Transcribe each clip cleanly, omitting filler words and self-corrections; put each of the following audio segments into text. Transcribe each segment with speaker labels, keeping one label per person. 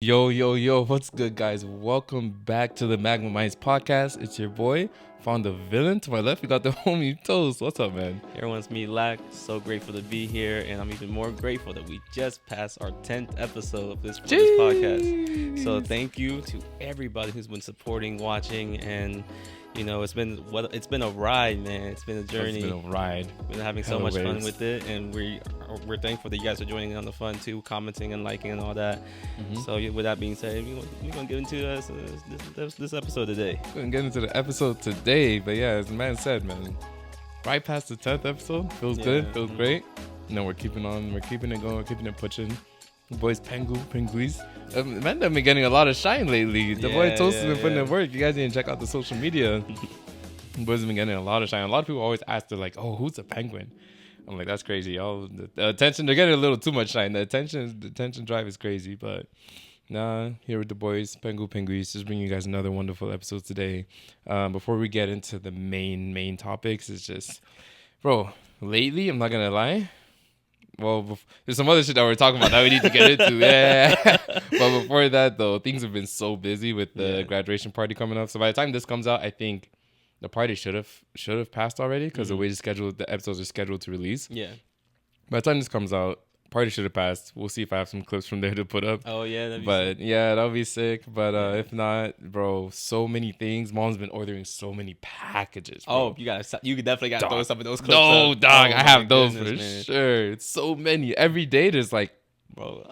Speaker 1: Yo, yo, yo, what's good, guys? Welcome back to the Magma Minds podcast. It's your boy, found the villain. To my left, we got the homie Toast. What's up, man?
Speaker 2: Everyone's me, Lack. So grateful to be here, and I'm even more grateful that we just passed our 10th episode of this podcast. So thank you to everybody who's been supporting, watching, and it's been a ride, man. It's been a journey.
Speaker 1: It's been a ride.
Speaker 2: We've been having so much fun with it, and we're thankful that you guys are joining on the fun too, commenting and liking and all that. Mm-hmm. So with that being said, we're gonna get into this episode today.
Speaker 1: We're gonna get into the episode today, but yeah, as the man said, man, right past the 10th episode, feels good, feels great. We're keeping on, we're keeping it going, we're keeping it pushing. Boys, Penguins. Man, they've been getting a lot of shine lately. The boy Toast has been putting in work. You guys need to check out the social media. Boys have been getting a lot of shine. A lot of people always ask, they're like, "Oh, who's a penguin?" I'm like, that's crazy, y'all. The attention, they're getting a little too much shine. The attention drive is crazy, but nah, here with the boys, Penguins, just bringing you guys another wonderful episode today. Before we get into the main topics, it's just, bro, lately, I'm not gonna lie. Well, there's some other shit that we're talking about that we need to get into. Yeah. But before that, though, things have been so busy with the graduation party coming up. So by the time this comes out, I think the party should have passed already because the way the episodes are scheduled to release.
Speaker 2: Yeah.
Speaker 1: By the time this comes out, party should have passed. We'll see if I have some clips from there to put up.
Speaker 2: Oh yeah,
Speaker 1: that'll be sick. But if not, bro, so many things. Mom's been ordering so many packages. Bro.
Speaker 2: Oh, you definitely gotta throw some of those clips.
Speaker 1: No,
Speaker 2: up.
Speaker 1: dog, I have those
Speaker 2: goodness,
Speaker 1: for sure. It's so many. Every day there's like,
Speaker 2: bro,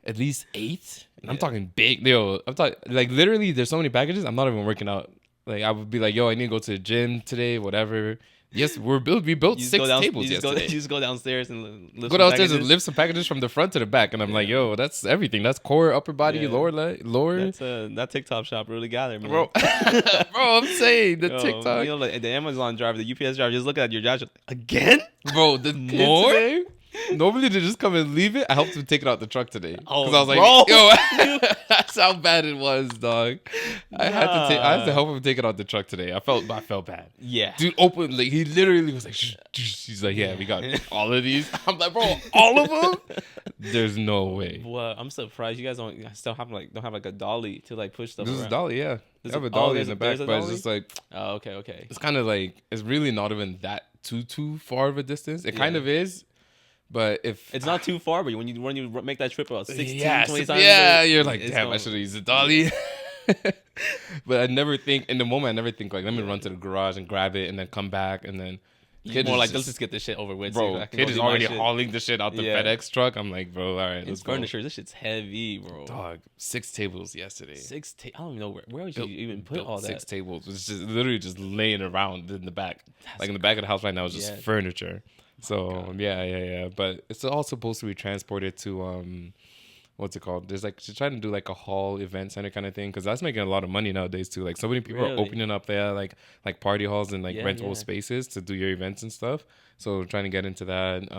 Speaker 1: at least 8. And I'm talking big. Yo, I'm talking like literally. There's so many packages. I'm not even working out. Like I would be like, yo, I need to go to the gym today, whatever. Yes, we built 6 tables yesterday.
Speaker 2: You just go downstairs and
Speaker 1: lift some packages from the front to the back, and I'm like, yo, that's everything. That's core, upper body, lower leg, lower.
Speaker 2: That TikTok shop really got it, man.
Speaker 1: Bro. I'm saying the TikTok.
Speaker 2: Like the Amazon driver, the UPS driver, just look at your job again,
Speaker 1: bro. The more. Today? Normally they just come and leave it. I helped him take it out the truck today because I was like, yo, that's how bad it was, dog. I had to help him take it out the truck today. I felt bad.
Speaker 2: Yeah,
Speaker 1: dude, open like he literally was like, shh. He's like, yeah, we got all of these. I'm like, bro, all of them? There's no way.
Speaker 2: Well, I'm surprised you guys don't have a dolly to like push stuff.
Speaker 1: This
Speaker 2: around.
Speaker 1: is dolly, yeah. I have a dolly in the back, but it's just like,
Speaker 2: oh, okay.
Speaker 1: It's kind of like it's really not even that too far of a distance. It kind of is. But if
Speaker 2: it's not too far, but when you make that trip about 16, 20 times,
Speaker 1: you're like, damn, I should have used the dolly. But I never think in the moment. I never think like, let me run to the garage and grab it and then come back and then.
Speaker 2: More like, let's just get this shit over with.
Speaker 1: Bro, so kid is already hauling the shit out the FedEx truck. I'm like, bro, all right, let's go.
Speaker 2: Furniture, this shit's heavy, bro.
Speaker 1: Dog, 6 tables yesterday.
Speaker 2: I don't even know where would you even put all that.
Speaker 1: 6 tables. It's just literally just laying around in the back. Like in the back of the house right now is just furniture. So yeah. But it's all supposed to be transported to what's it called? There's like she's trying to do like a hall event center kind of thing because that's making a lot of money nowadays too. Like so many people are opening up there like party halls and like rentable spaces to do your events and stuff. So trying to get into that.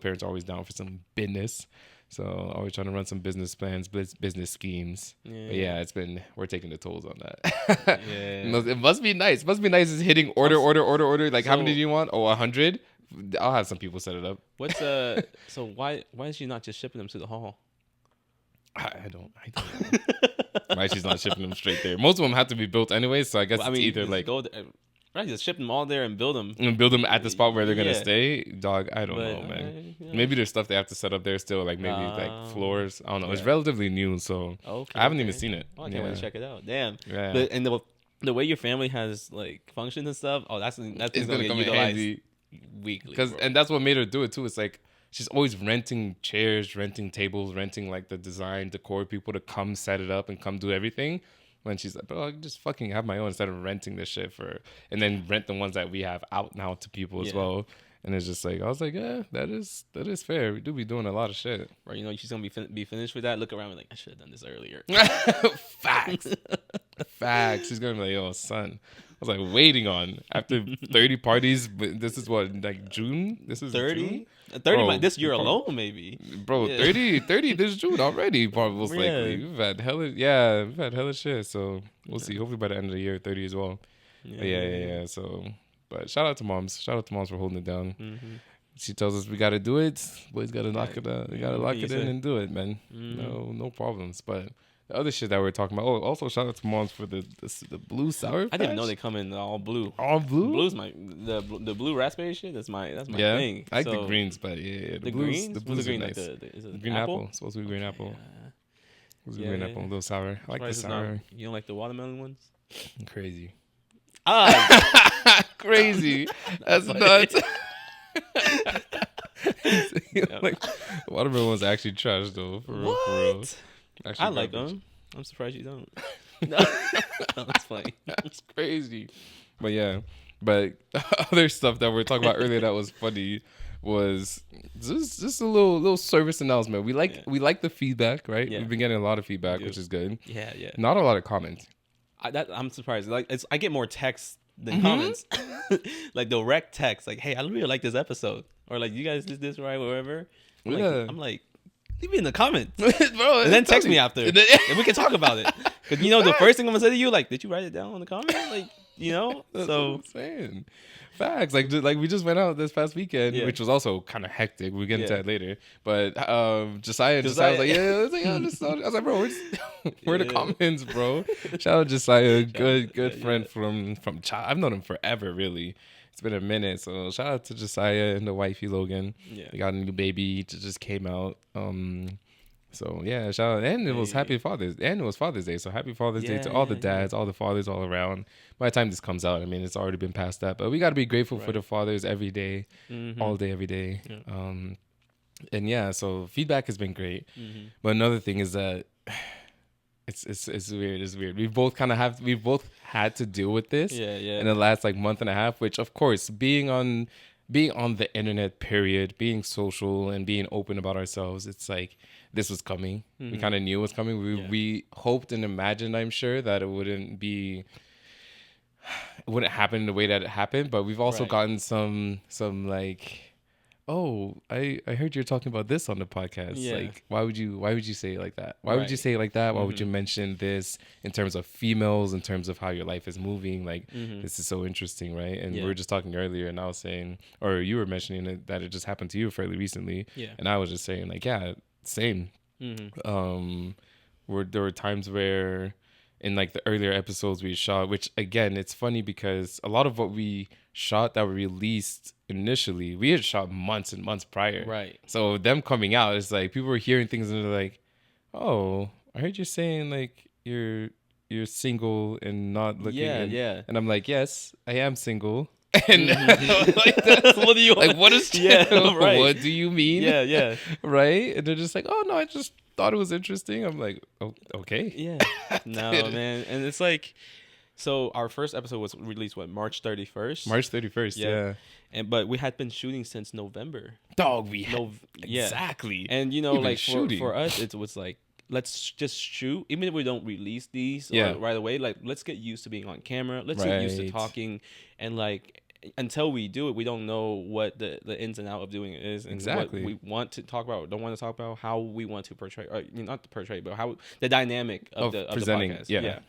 Speaker 1: Parents are always down for some business. So always trying to run some business plans, business schemes. Yeah. But we're taking the tolls on that. It must be nice. It must be nice. It's hitting order. Like how many do you want? Oh, 100. I'll have some people set it up.
Speaker 2: So why is she not just shipping them to the hall?
Speaker 1: I don't know. Why she's not shipping them straight there? Most of them have to be built anyway, so I guess it's either like
Speaker 2: go there, right, just ship them all there and build them
Speaker 1: at the spot where they're gonna stay. Dog, I don't know, man. Maybe there's stuff they have to set up there still, like maybe like floors. I don't know. It's relatively new, so I haven't even seen it.
Speaker 2: Oh, I can't wait to check it out. Damn.
Speaker 1: Yeah.
Speaker 2: And the way your family has like functions and stuff. Oh, that's gonna
Speaker 1: come in handy
Speaker 2: weekly.
Speaker 1: And that's what made her do it too. It's like she's always renting chairs, renting tables, renting like the design decor people to come set it up and come do everything. When she's like, bro, I can just fucking have my own instead of renting this shit and then rent the ones that we have out now to people as well. And it's just like, I was like, yeah, that is fair. We do be doing a lot of shit.
Speaker 2: Right, she's gonna be finished with that. Look around and like, I should have done this earlier.
Speaker 1: Facts. She's gonna be like, yo, son. I was like waiting on after 30 parties. But this is what, like June? This is
Speaker 2: 30? 30 this year alone, maybe.
Speaker 1: Bro, 30 this June already, probably most likely. We've had hella shit. So we'll see. Hopefully by the end of the year, 30 as well. Yeah. So, but shout out to moms. Shout out to moms for holding it down. She tells us we gotta do it. Boys gotta knock it out. We gotta lock it in and do it, man. No problems. But the other shit that we're talking about. Oh, also shout out to moms for the blue sour.
Speaker 2: I didn't even know they come in all blue.
Speaker 1: All blue.
Speaker 2: Blue's the blue raspberry shit. That's my thing.
Speaker 1: I like the greens, but yeah,
Speaker 2: the
Speaker 1: blues,
Speaker 2: greens.
Speaker 1: The blues
Speaker 2: green,
Speaker 1: are nice.
Speaker 2: like is it
Speaker 1: green
Speaker 2: apple?
Speaker 1: It's supposed to be green apple.
Speaker 2: Yeah.
Speaker 1: Supposed to be green apple, a little sour. I like the sour.
Speaker 2: You don't like the watermelon ones?
Speaker 1: Crazy.
Speaker 2: Crazy.
Speaker 1: That's nuts. Like watermelon was actually trash though. For real. Actually,
Speaker 2: I like them. I'm surprised you don't. No, it's funny.
Speaker 1: That's crazy. But yeah, other stuff that we were talking about earlier that was funny was just a little service announcement. We like the feedback, right? Yeah. We've been getting a lot of feedback, which is good.
Speaker 2: Yeah.
Speaker 1: Not a lot of comments.
Speaker 2: I'm surprised. Like I get more texts than comments. Like direct text, like, "Hey, I really like this episode," or like, "You guys did this right," or whatever. I'm like, leave me in the comments, bro, and then text me after, and we can talk about it. Because the first thing I'm gonna say to you, like, "Did you write it down in the comment?" Like,
Speaker 1: That's
Speaker 2: so
Speaker 1: what I'm saying. Facts. Like we just went out this past weekend, which was also kind of hectic. We'll get into that later. But Josiah was like, I was like, bro, where the comments, bro? Shout out Josiah, good friend from child. I've known him forever, really. It's been a minute. So shout out to Josiah and the wifey Logan. Yeah. They got a new baby. It just came out. So yeah, shout out. And it was Father's Day. So happy Father's Day to all the dads, all the fathers all around. By the time this comes out, I mean, it's already been past that. But we got to be grateful for the fathers every day, all day, every day. Yeah. And yeah, so feedback has been great. But another thing is that it's weird. It's weird. We've both had to deal with this in the last month and a half, which of course being on the internet, period, being social and being open about ourselves, it's like this was coming. We kind of knew it was coming. We hoped and imagined, I'm sure, that it wouldn't happen in the way that it happened. But we've also gotten some like, oh, I heard you're talking about this on the podcast. Yeah. Like, why would you say it like that? Why would you say it like that? Why would you mention this in terms of females, in terms of how your life is moving? Like, this is so interesting, right? And we were just talking earlier, and I was saying, or you were mentioning that it just happened to you fairly recently. Yeah. And I was just saying, like, yeah, same. Where there were times where in the earlier episodes we shot, which again, it's funny because a lot of what we shot that were released initially, we had shot months and months prior. Right. So them coming out, it's like people were hearing things and they're like, "Oh, I heard you saying like you're single and not looking." Yeah. And I'm like, "Yes, I am single." And what do you like? What is right? What do you mean? Yeah. Right? And they're just like, "Oh no, I just thought it was interesting." I'm like, "Oh, okay."
Speaker 2: Yeah. No, man. And it's like, so our first episode was released March 31st.
Speaker 1: March 31st. Yeah.
Speaker 2: But we had been shooting since November.
Speaker 1: Dog, exactly.
Speaker 2: And for us, it was like, let's just shoot, even if we don't release these right away. Like, let's get used to being on camera. Let's get used to talking, and until we do it, we don't know what the ins and out of doing it is, and what we want to talk about, don't want to talk about, how we want to portray, or not to portray, but how the dynamic of the podcast. Yeah.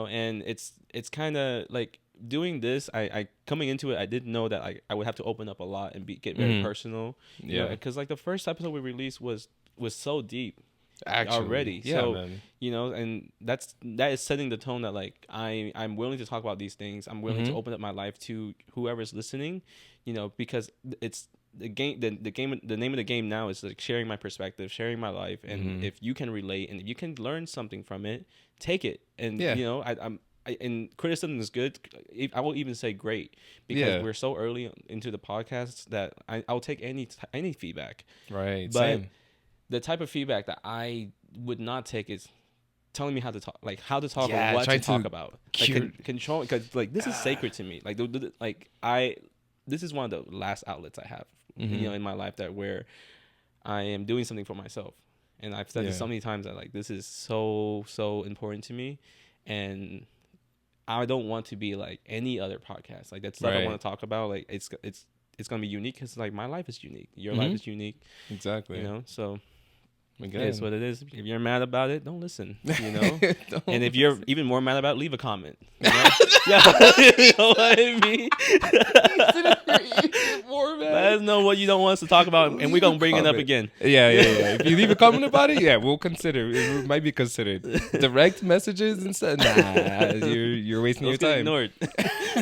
Speaker 2: And it's kind of like doing this. I coming into it, I didn't know that I would have to open up a lot and get very personal. Yeah, because the first episode we released was so deep. Actually, already, so man. And that is setting the tone that I'm willing to talk about these things. I'm willing to open up my life to whoever's listening, because it's the game. The name of the game now is sharing my perspective, sharing my life, and if you can relate and if you can learn something from it, take it. And and criticism is good. I will even say great, because we're so early into the podcast that I'll take any feedback. Right, but. Same. The type of feedback that I would not take is telling me how to talk, or what to talk about. Control, because this is sacred to me. This is one of the last outlets I have, in my life where I am doing something for myself. And I've said this so many times that this is so important to me, and I don't want to be like any other podcast. That stuff I want to talk about. It's gonna be unique because my life is unique. Your life is unique. Exactly. So. Again. It is what it is. If you're mad about it, don't listen. And if you're even more mad about it, leave a comment. Yeah, you know what I mean.
Speaker 1: Even more, man.
Speaker 2: Let us know what you don't want us to talk about, and we're going to bring it up again.
Speaker 1: Yeah. If you leave a comment about it, yeah, we'll consider. It might be considered. Direct messages and stuff. Nah, you're wasting your time.
Speaker 2: Ignored.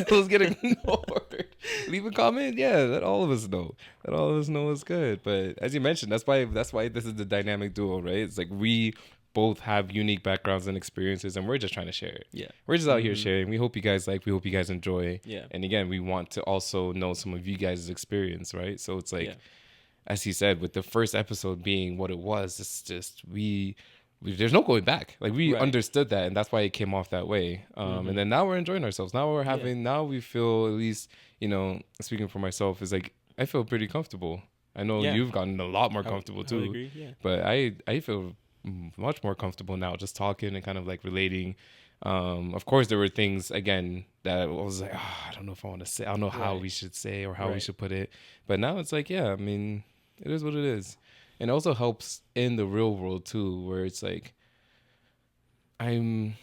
Speaker 1: Those get ignored. Leave a comment. Yeah, let all of us know. Let all of us know it's good. But as you mentioned, that's why this is the dynamic duo, right? It's like we both have unique backgrounds and experiences, and we're just trying to share it.
Speaker 2: Yeah,
Speaker 1: we're just out here sharing. We hope you guys like. We hope you guys enjoy.
Speaker 2: Yeah.
Speaker 1: And again, we want to also know some of you guys' experience, right? So it's like, as he said, with the first episode being what it was, it's just we there's no going back. Like we understood that, and that's why it came off that way. And then now we're enjoying ourselves. Now we're having. Now we feel, at least, speaking for myself, is like I feel pretty comfortable. I know you've gotten a lot more comfortable too.
Speaker 2: I would agree, yeah.
Speaker 1: But I feel much more comfortable now, just talking and kind of like relating. Of course, there were things again that I was like, I don't know if I want to say. I don't know how we should say or how we should put it. But now it's like, I mean, it is what it is. And it also helps in the real world too, where it's like I'm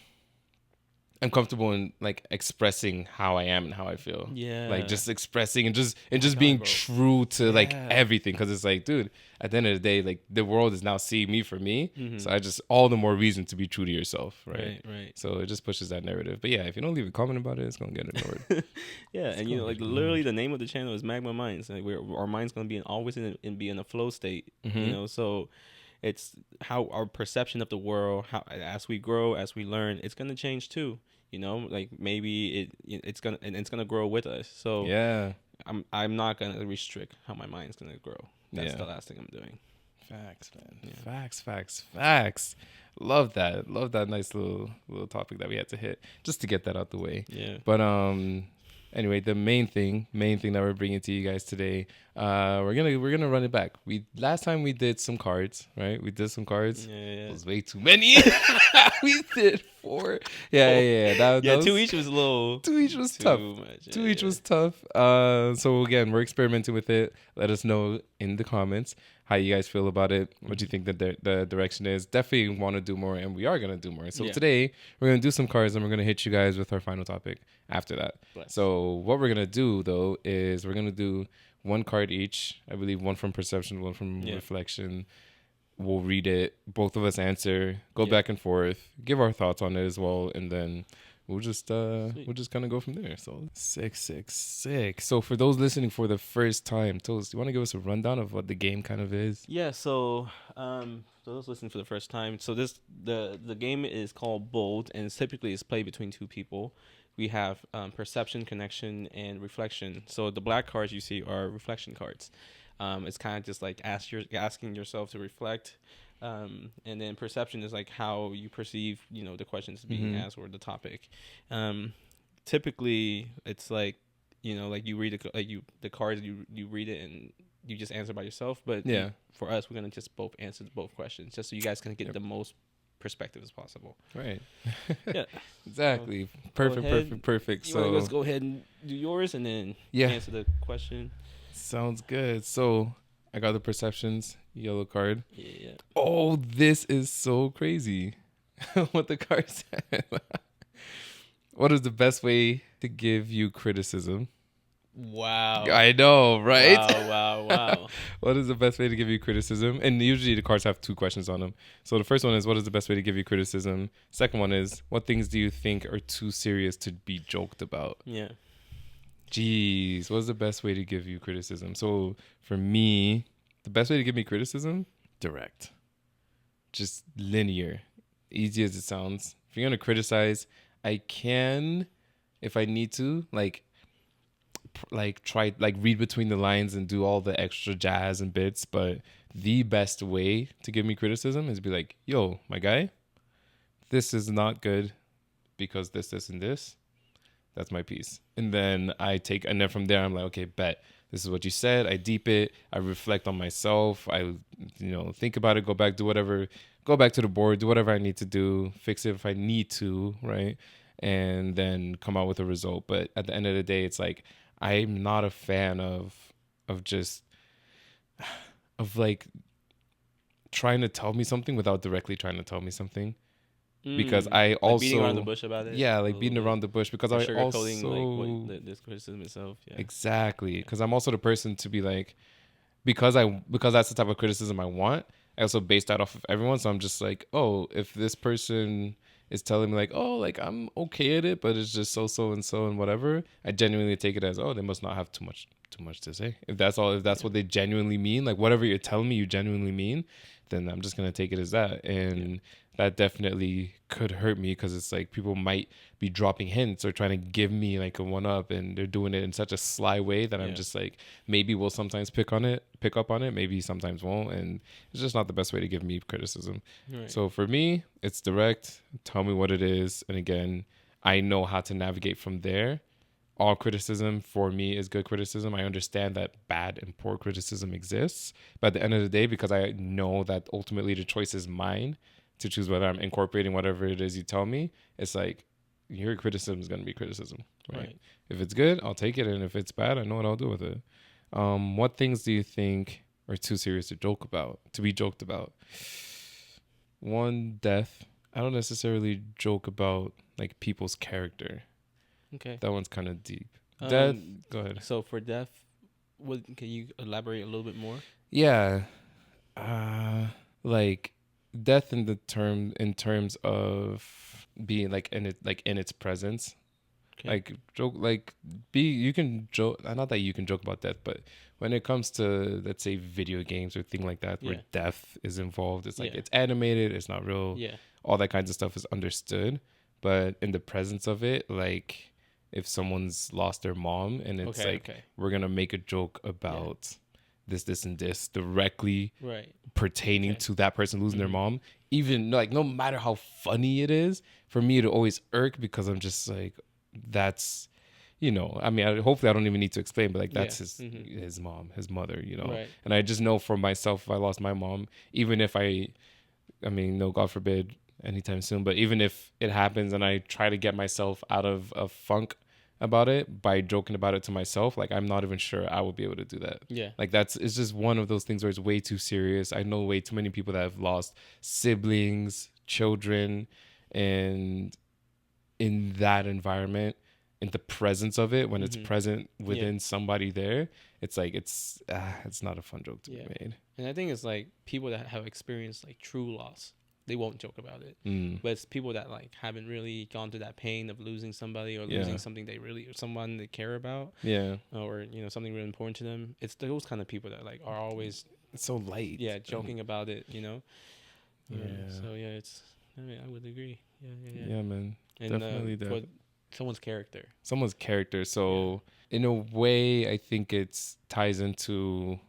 Speaker 1: comfortable in like expressing how I am and how I feel.
Speaker 2: Yeah.
Speaker 1: Like just expressing and just being true to like everything. Cause it's like, dude, at the end of the day, like the world is now seeing me for me. So I just, all the more reason to be true to yourself. Right. So it just pushes that narrative. But yeah, if you don't leave a comment about it, it's going to get ignored.
Speaker 2: And like literally the name of the channel is Magma Minds. Like our mind's going to be always be in a flow state, so it's how our perception of the world, how as we grow, as we learn, it's going to change too. Like maybe it's gonna grow with us. So I'm not gonna restrict how my mind's gonna grow. That's the last thing I'm doing.
Speaker 1: Facts, man. Yeah. Facts. Love that. Nice little topic that we had to hit just to get that out the way.
Speaker 2: Yeah.
Speaker 1: But anyway, the main thing that we're bringing to you guys today, we're gonna run it back. Last time we did some cards, right? We did some cards.
Speaker 2: Yeah.
Speaker 1: It was way too many. We did 4. Yeah.
Speaker 2: Two each was a little.
Speaker 1: Two each was tough. Two each was tough. So again, we're experimenting with it. Let us know in the comments how you guys feel about it. What you think the direction is. Definitely want to do more, and we are gonna do more. So today we're gonna do some cards, and we're gonna hit you guys with our final topic after that. So what we're gonna do though is we're gonna do one card each. I believe one from perception, one from reflection. We'll read it. Both of us answer. Go back and forth. Give our thoughts on it as well, and then we'll just kind of go from there. So 666. So for those listening for the first time, Toast, do you want to give us a rundown of what the game kind of is?
Speaker 2: Yeah. So those listening for the first time. So the game is called Bold, and typically it's played between two people. We have perception, connection, and reflection. So the black cards you see are reflection cards. It's kind of just like asking yourself to reflect, and then perception is like how you perceive, the questions being asked or the topic. Typically, it's like, like you read the cards, you read it and you just answer by yourself. But for us, we're gonna just both answer both questions, just so you guys can get the most perspective as possible.
Speaker 1: Right.
Speaker 2: Yeah.
Speaker 1: Exactly.
Speaker 2: So
Speaker 1: Perfect.
Speaker 2: So let's go ahead and do yours and then answer the question.
Speaker 1: Sounds good. So I got the perceptions yellow card.
Speaker 2: Yeah.
Speaker 1: Oh, this is so crazy. What the card said. What is the best way to give you criticism?
Speaker 2: Wow.
Speaker 1: I know, right?
Speaker 2: Wow.
Speaker 1: What is the best way to give you criticism? And usually the cards have 2 questions on them. So the first one is, what is the best way to give you criticism? Second one is, what things do you think are too serious to be joked about?
Speaker 2: Yeah.
Speaker 1: Jeez, what's the best way to give you criticism? So for me, the best way to give me criticism, direct. Just linear. Easy as it sounds. If you're going to criticize, I can, if I need to, try read between the lines and do all the extra jazz and bits. But the best way to give me criticism is be like, yo, my guy, this is not good because this, and this. That's my piece. And then and then from there, I'm like, okay, bet. This is what you said. I deep it. I reflect on myself. I, think about it, go back to the board, do whatever I need to do, fix it if I need to, right? And then come out with a result. But at the end of the day, it's like, I'm not a fan of trying to tell me something without directly trying to tell me something. because I also
Speaker 2: like beating around the bush about it.
Speaker 1: Yeah, like beating around the bush because I
Speaker 2: sugarcoating
Speaker 1: also
Speaker 2: like this criticism itself. Yeah.
Speaker 1: Exactly, because I'm also the person to be like, because that's the type of criticism I want. I also base that off of everyone, so I'm just like, oh, if this person is telling me like, oh, like I'm okay at it, but it's just so and whatever, I genuinely take it as, oh, they must not have too much to say. If that's what they genuinely mean, like whatever you're telling me you genuinely mean, then I'm just gonna take it as that. And that definitely could hurt me because it's like people might be dropping hints or trying to give me like a one up, and they're doing it in such a sly way that I'm just like, maybe we'll sometimes pick up on it, maybe sometimes won't, and it's just not the best way to give me criticism. Right. So for me, it's direct. Tell me what it is, and again, I know how to navigate from there. All criticism for me is good criticism. I understand that bad and poor criticism exists, but at the end of the day, because I know that ultimately the choice is mine to choose whether I'm incorporating whatever it is you tell me, it's like, your criticism is going to be criticism, right? If it's good, I'll take it, and if it's bad, I know what I'll do with it. What things do you think are too serious to be joked about? One, death. I don't necessarily joke about like people's character.
Speaker 2: Okay.
Speaker 1: That one's kind of deep. Death, go ahead.
Speaker 2: So for death, can you elaborate a little bit more?
Speaker 1: Yeah. Like death in terms of being like in its presence. Okay. Like joke, like you can joke, not that you can joke about death, but when it comes to, let's say, video games or thing like that where death is involved, it's like it's animated, it's not real. Yeah. All that kinds of stuff is understood, but in the presence of it, like if someone's lost their mom and it's we're gonna make a joke about this and this directly pertaining to that person losing their mom, even like no matter how funny it is, for me it'll always irk because I'm just like, that's, I mean, hopefully I don't even need to explain, but like that's his mom, his mother, and I just know for myself, if I lost my mom, even if I mean, no, God forbid anytime soon, but even if it happens and I try to get myself out of a funk about it by joking about it to myself, like I'm not even sure I would be able to do that. Yeah. Like it's just one of those things where it's way too serious. I know way too many people that have lost siblings, children, and in that environment, in the presence of it, when it's present within somebody there, it's like it's not a fun joke to be made.
Speaker 2: And I think it's like people that have experienced like true loss, they won't joke about it. But it's people that like haven't really gone through that pain of losing somebody or losing something or someone they care about. Yeah. Or something really important to them. It's those kind of people that like are always,
Speaker 1: it's so light.
Speaker 2: Yeah, joking about it. Yeah. So I would agree. Yeah,
Speaker 1: man. And, definitely
Speaker 2: for someone's
Speaker 1: character. So in a way, I think it's ties into.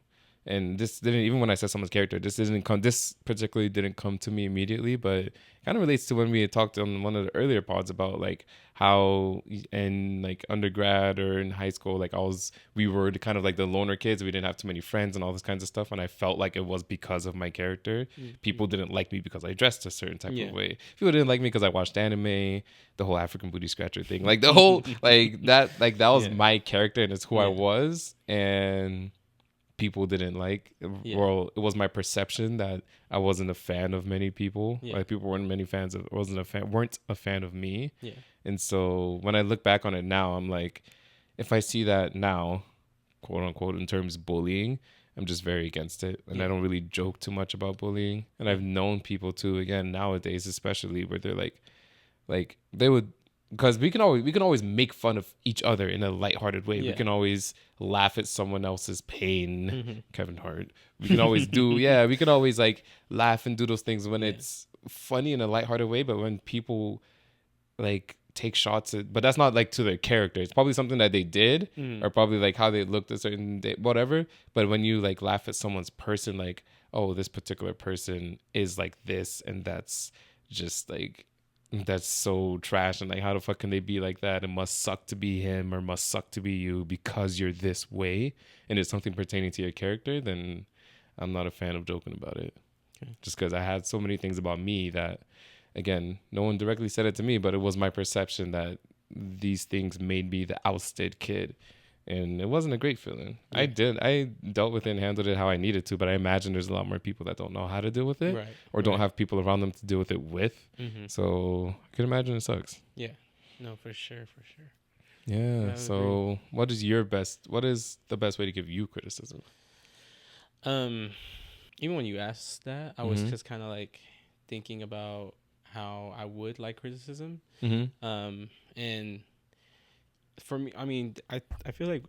Speaker 1: And this didn't, even when I said someone's character, this particularly didn't come to me immediately, but it kind of relates to when we had talked on one of the earlier pods about like how in like undergrad or in high school, like we were kind of like the loner kids. We didn't have too many friends and all this kinds of stuff. And I felt like it was because of my character. People didn't like me because I dressed a certain type of way. People didn't like me because I watched anime, the whole African booty scratcher thing, like the whole, that was my character and it's who I was. And people didn't like, well, it was my perception that I wasn't a fan of many people. Like people weren't a fan of me. Yeah. And so when I look back on it now, I'm like, if I see that now, quote unquote, in terms of bullying, I'm just very against it. And I don't really joke too much about bullying. And I've known people too, again, nowadays especially, where they're like they would, because we can always make fun of each other in a lighthearted way. We can always laugh at someone else's pain. Kevin Hart. We can always we can always like laugh and do those things when it's funny in a lighthearted way. But when people like take shots at, but that's not like to their character. It's probably something that they did or probably like how they looked a certain day, whatever. But when you like laugh at someone's person, like, oh, this particular person is like this, and that's just like, that's so trash, and like how the fuck can they be like that? It must suck to be him or must suck to be you because you're this way, and it's something pertaining to your character. Then I'm not a fan of joking about it. Okay. Just because I had so many things about me that, again, no one directly said it to me, but it was my perception that these things made me the ousted kid. and it wasn't a great feeling.
Speaker 2: Yeah.
Speaker 1: I dealt with it and handled it how I needed to, but I imagine there's a lot more people that don't know how to deal with it, or don't have people around them to deal with it with. So I can imagine it sucks.
Speaker 2: Yeah, no, for sure.
Speaker 1: Yeah. So what is the best way to give you criticism?
Speaker 2: Even when you asked that, I was just kind of like thinking about how I would like criticism. And for me, I mean, I feel like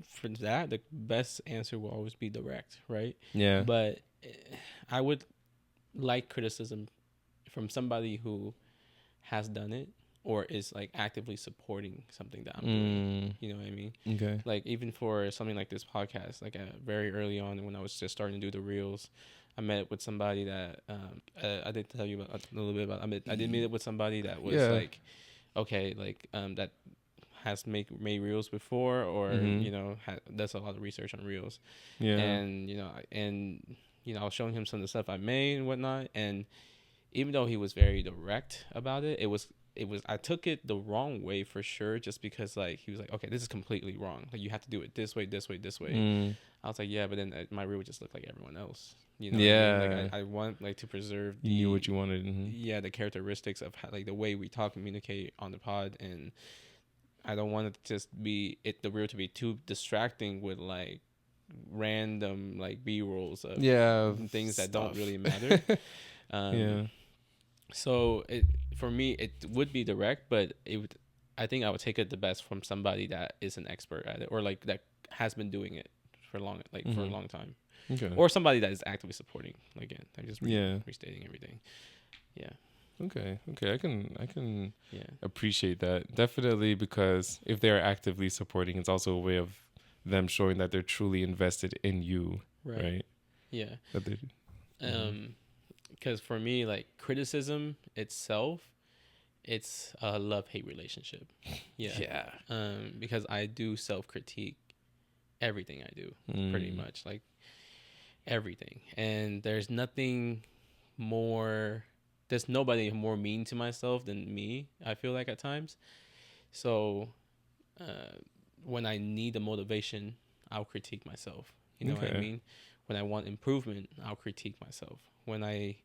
Speaker 2: for that, the best answer will always be direct, right?
Speaker 1: Yeah.
Speaker 2: But I would like criticism from somebody who has done it or is like actively supporting something that I'm doing. You know what I mean?
Speaker 1: Okay.
Speaker 2: Like even for something like this podcast, like very early on when I was just starting to do the reels, I met with somebody that I did tell you about a little bit about. I did meet with somebody that was like, okay, like that has made reels before, or you know, does a lot of research on reels. Yeah. And you know, I was showing him some of the stuff I made and whatnot, and even though he was very direct about it, it was I took it the wrong way for sure, just because like he was like, okay, this is completely wrong. Like you have to do it this way. I was like, yeah, but then my reel would just look like everyone else. You know,
Speaker 1: yeah.
Speaker 2: what I mean? Like I want like to preserve
Speaker 1: you knew what you wanted.
Speaker 2: Yeah, the characteristics of how, like the way we talk, communicate on the pod, and I don't want it to just be the reel to be too distracting with like random like B-rolls of things that don't really matter. So for me it would be direct, but I think I would take it the best from somebody that is an expert at it, or like that has been doing it for a long time. Okay. Or somebody that is actively supporting. Again, I'm just restating everything. Yeah.
Speaker 1: Okay. I can appreciate that, definitely, because if they're actively supporting, it's also a way of them showing that they're truly invested in you, right?
Speaker 2: Yeah. Because for me, like criticism itself, it's a love-hate relationship. Yeah. Because I do self-critique everything I do, pretty much, like everything, and there's nobody more mean to myself than me, I feel like at times. So when I need the motivation, I'll critique myself. You know what I mean? When I want improvement, I'll critique myself. When I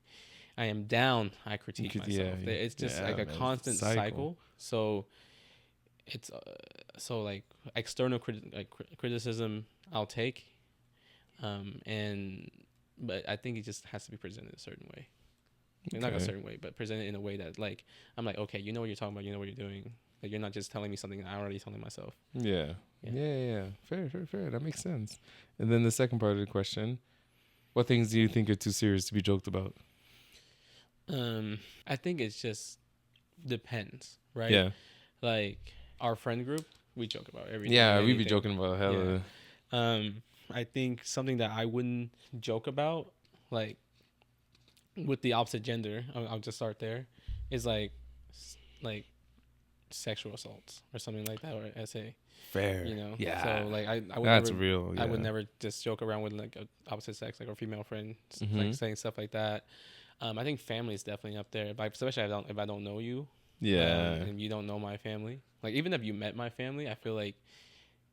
Speaker 2: am down, I critique myself. It's just like a constant cycle. So it's so like external criticism I'll take, but I think it just has to be presented a certain way. Not a certain way, but presented in a way that like I'm like, okay, you know what you're talking about, you know what you're doing. Like you're not just telling me something that I already telling myself. Yeah. Fair.
Speaker 1: That makes sense. And then the second part of the question: what things do you think are too serious to be joked about?
Speaker 2: I think it's just depends, right?
Speaker 1: Yeah.
Speaker 2: Like our friend group, we joke about everything.
Speaker 1: Yeah, we be joking about hella.
Speaker 2: Yeah. I think something that I wouldn't joke about, like with the opposite gender, I'll just start there, is like sexual assaults or something like that, or SA.
Speaker 1: Fair.
Speaker 2: You know.
Speaker 1: Yeah.
Speaker 2: So like I would
Speaker 1: that's
Speaker 2: never,
Speaker 1: real. Yeah.
Speaker 2: I would never just joke around with like a opposite sex, like a female friend, like saying stuff like that. I think family is definitely up there, but especially if I don't know you. Yeah. And you don't know my family. Like even if you met my family, I feel like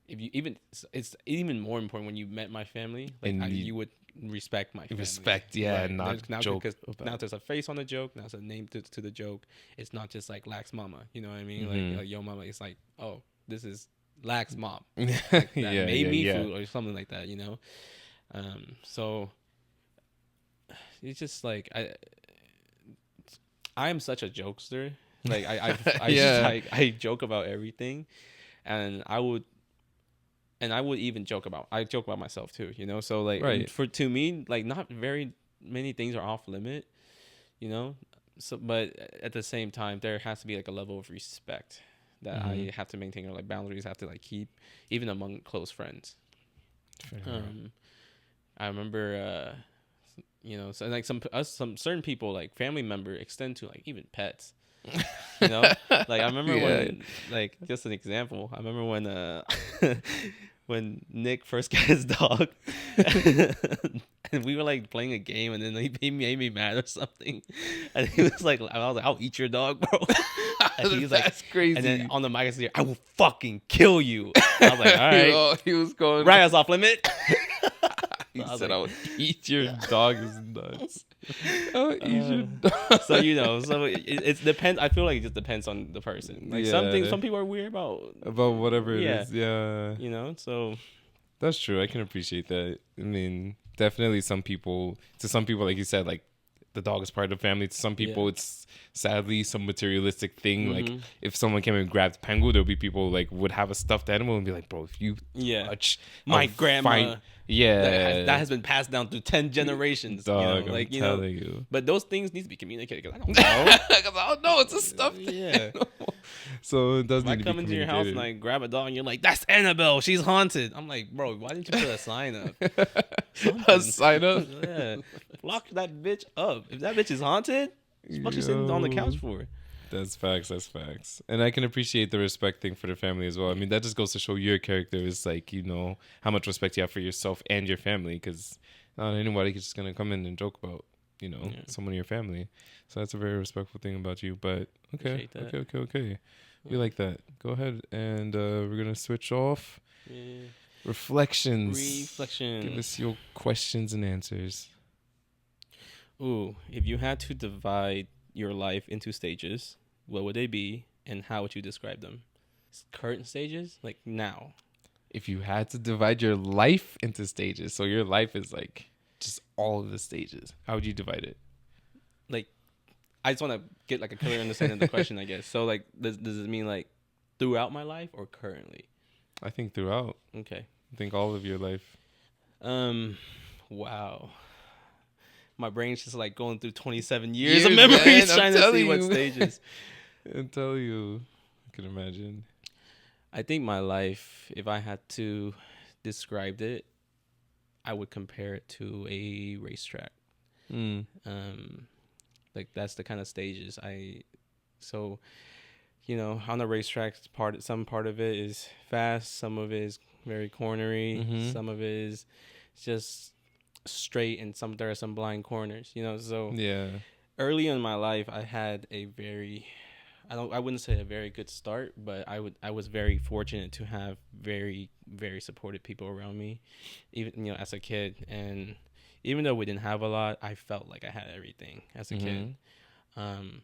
Speaker 2: it's even more important when you met my family. Like you would respect my family.
Speaker 1: Respect, yeah, right? Not joke. Because
Speaker 2: now there's a face on the joke. Now there's a name to the joke. It's not just like Lax Mama. You know what I mean? Like Yo Mama. It's like, oh, this is Lax Mom. Like, that made me food or something like that. You know. So it's just like I am such a jokester. Like I joke about everything, and I would even joke about myself too, you know. So like to me, like not very many things are off limit, you know. So but at the same time, there has to be like a level of respect that I have to maintain, or like boundaries I have to like keep, even among close friends. I remember you know, so like some certain people, like family member, extend to like even pets. You know, like I remember when, like just an example, I remember when when Nick first got his dog, and we were like playing a game, and then he made me mad or something, and he was like, I was like, I'll eat your dog, bro. And he was like,
Speaker 1: that's crazy.
Speaker 2: and then on the mic, I said, I will fucking kill you. I was like, all right,
Speaker 1: he was going
Speaker 2: right, us off limit.
Speaker 1: He
Speaker 2: I was
Speaker 1: said,
Speaker 2: like,
Speaker 1: "I would eat your dog." Is nuts. I would eat your dog.
Speaker 2: So so it depends. I feel like it just depends on the person. Like some people are weird about
Speaker 1: whatever it is. Yeah,
Speaker 2: So
Speaker 1: that's true. I can appreciate that. I mean, definitely some people, like you said, like the dog is part of the family. To some people, it's sadly some materialistic thing.
Speaker 2: Mm-hmm.
Speaker 1: Like if someone came and grabbed Pengu, there'll be people like would have a stuffed animal and be like, "Bro, if you touch
Speaker 2: my grandma."
Speaker 1: Yeah,
Speaker 2: that has been passed down through 10 generations.
Speaker 1: Dog, I'm telling you.
Speaker 2: But those things need to be communicated because I don't know.
Speaker 1: Because I don't know. It's a stuffed animal. So it does
Speaker 2: if
Speaker 1: need
Speaker 2: I
Speaker 1: to be
Speaker 2: come into your house and I grab a dog and you're like, "That's Annabelle. She's haunted." I'm like, bro, why didn't you put a sign up?
Speaker 1: A sign up?
Speaker 2: Yeah, lock that bitch up. If that bitch is haunted, what you sitting on the couch for?
Speaker 1: That's facts. And I can appreciate the respect thing for the family as well. I mean, that just goes to show your character is like, how much respect you have for yourself and your family, because not anybody is just going to come in and joke about, someone in your family. So that's a very respectful thing about you. But okay. You like that. Go ahead and we're going to switch off.
Speaker 2: Yeah.
Speaker 1: Reflections. Give us your questions and answers.
Speaker 2: Ooh, if you had to divide your life into stages, what would they be, and how would you describe them? Current stages, like now.
Speaker 1: If you had to divide your life into stages, so your life is like just all of the stages, how would you divide it?
Speaker 2: Like, I just want to get like a clear understanding of the question, I guess. So like, does it mean like throughout my life or currently?
Speaker 1: I think throughout.
Speaker 2: Okay.
Speaker 1: I think all of your life.
Speaker 2: Wow. My brain's just like going through 27 years of memories, trying to see what stages.
Speaker 1: I'm telling you, I can imagine.
Speaker 2: I think my life, if I had to describe it, I would compare it to a racetrack. Like that's the kind of stages on the racetrack, some part of it is fast, some of it is very cornery, some of it is just straight, and there are some blind corners, so
Speaker 1: yeah.
Speaker 2: Early in my life I had I wouldn't say a very good start, but I was very fortunate to have very, very supportive people around me, even as a kid. And even though we didn't have a lot, I felt like I had everything as a kid. And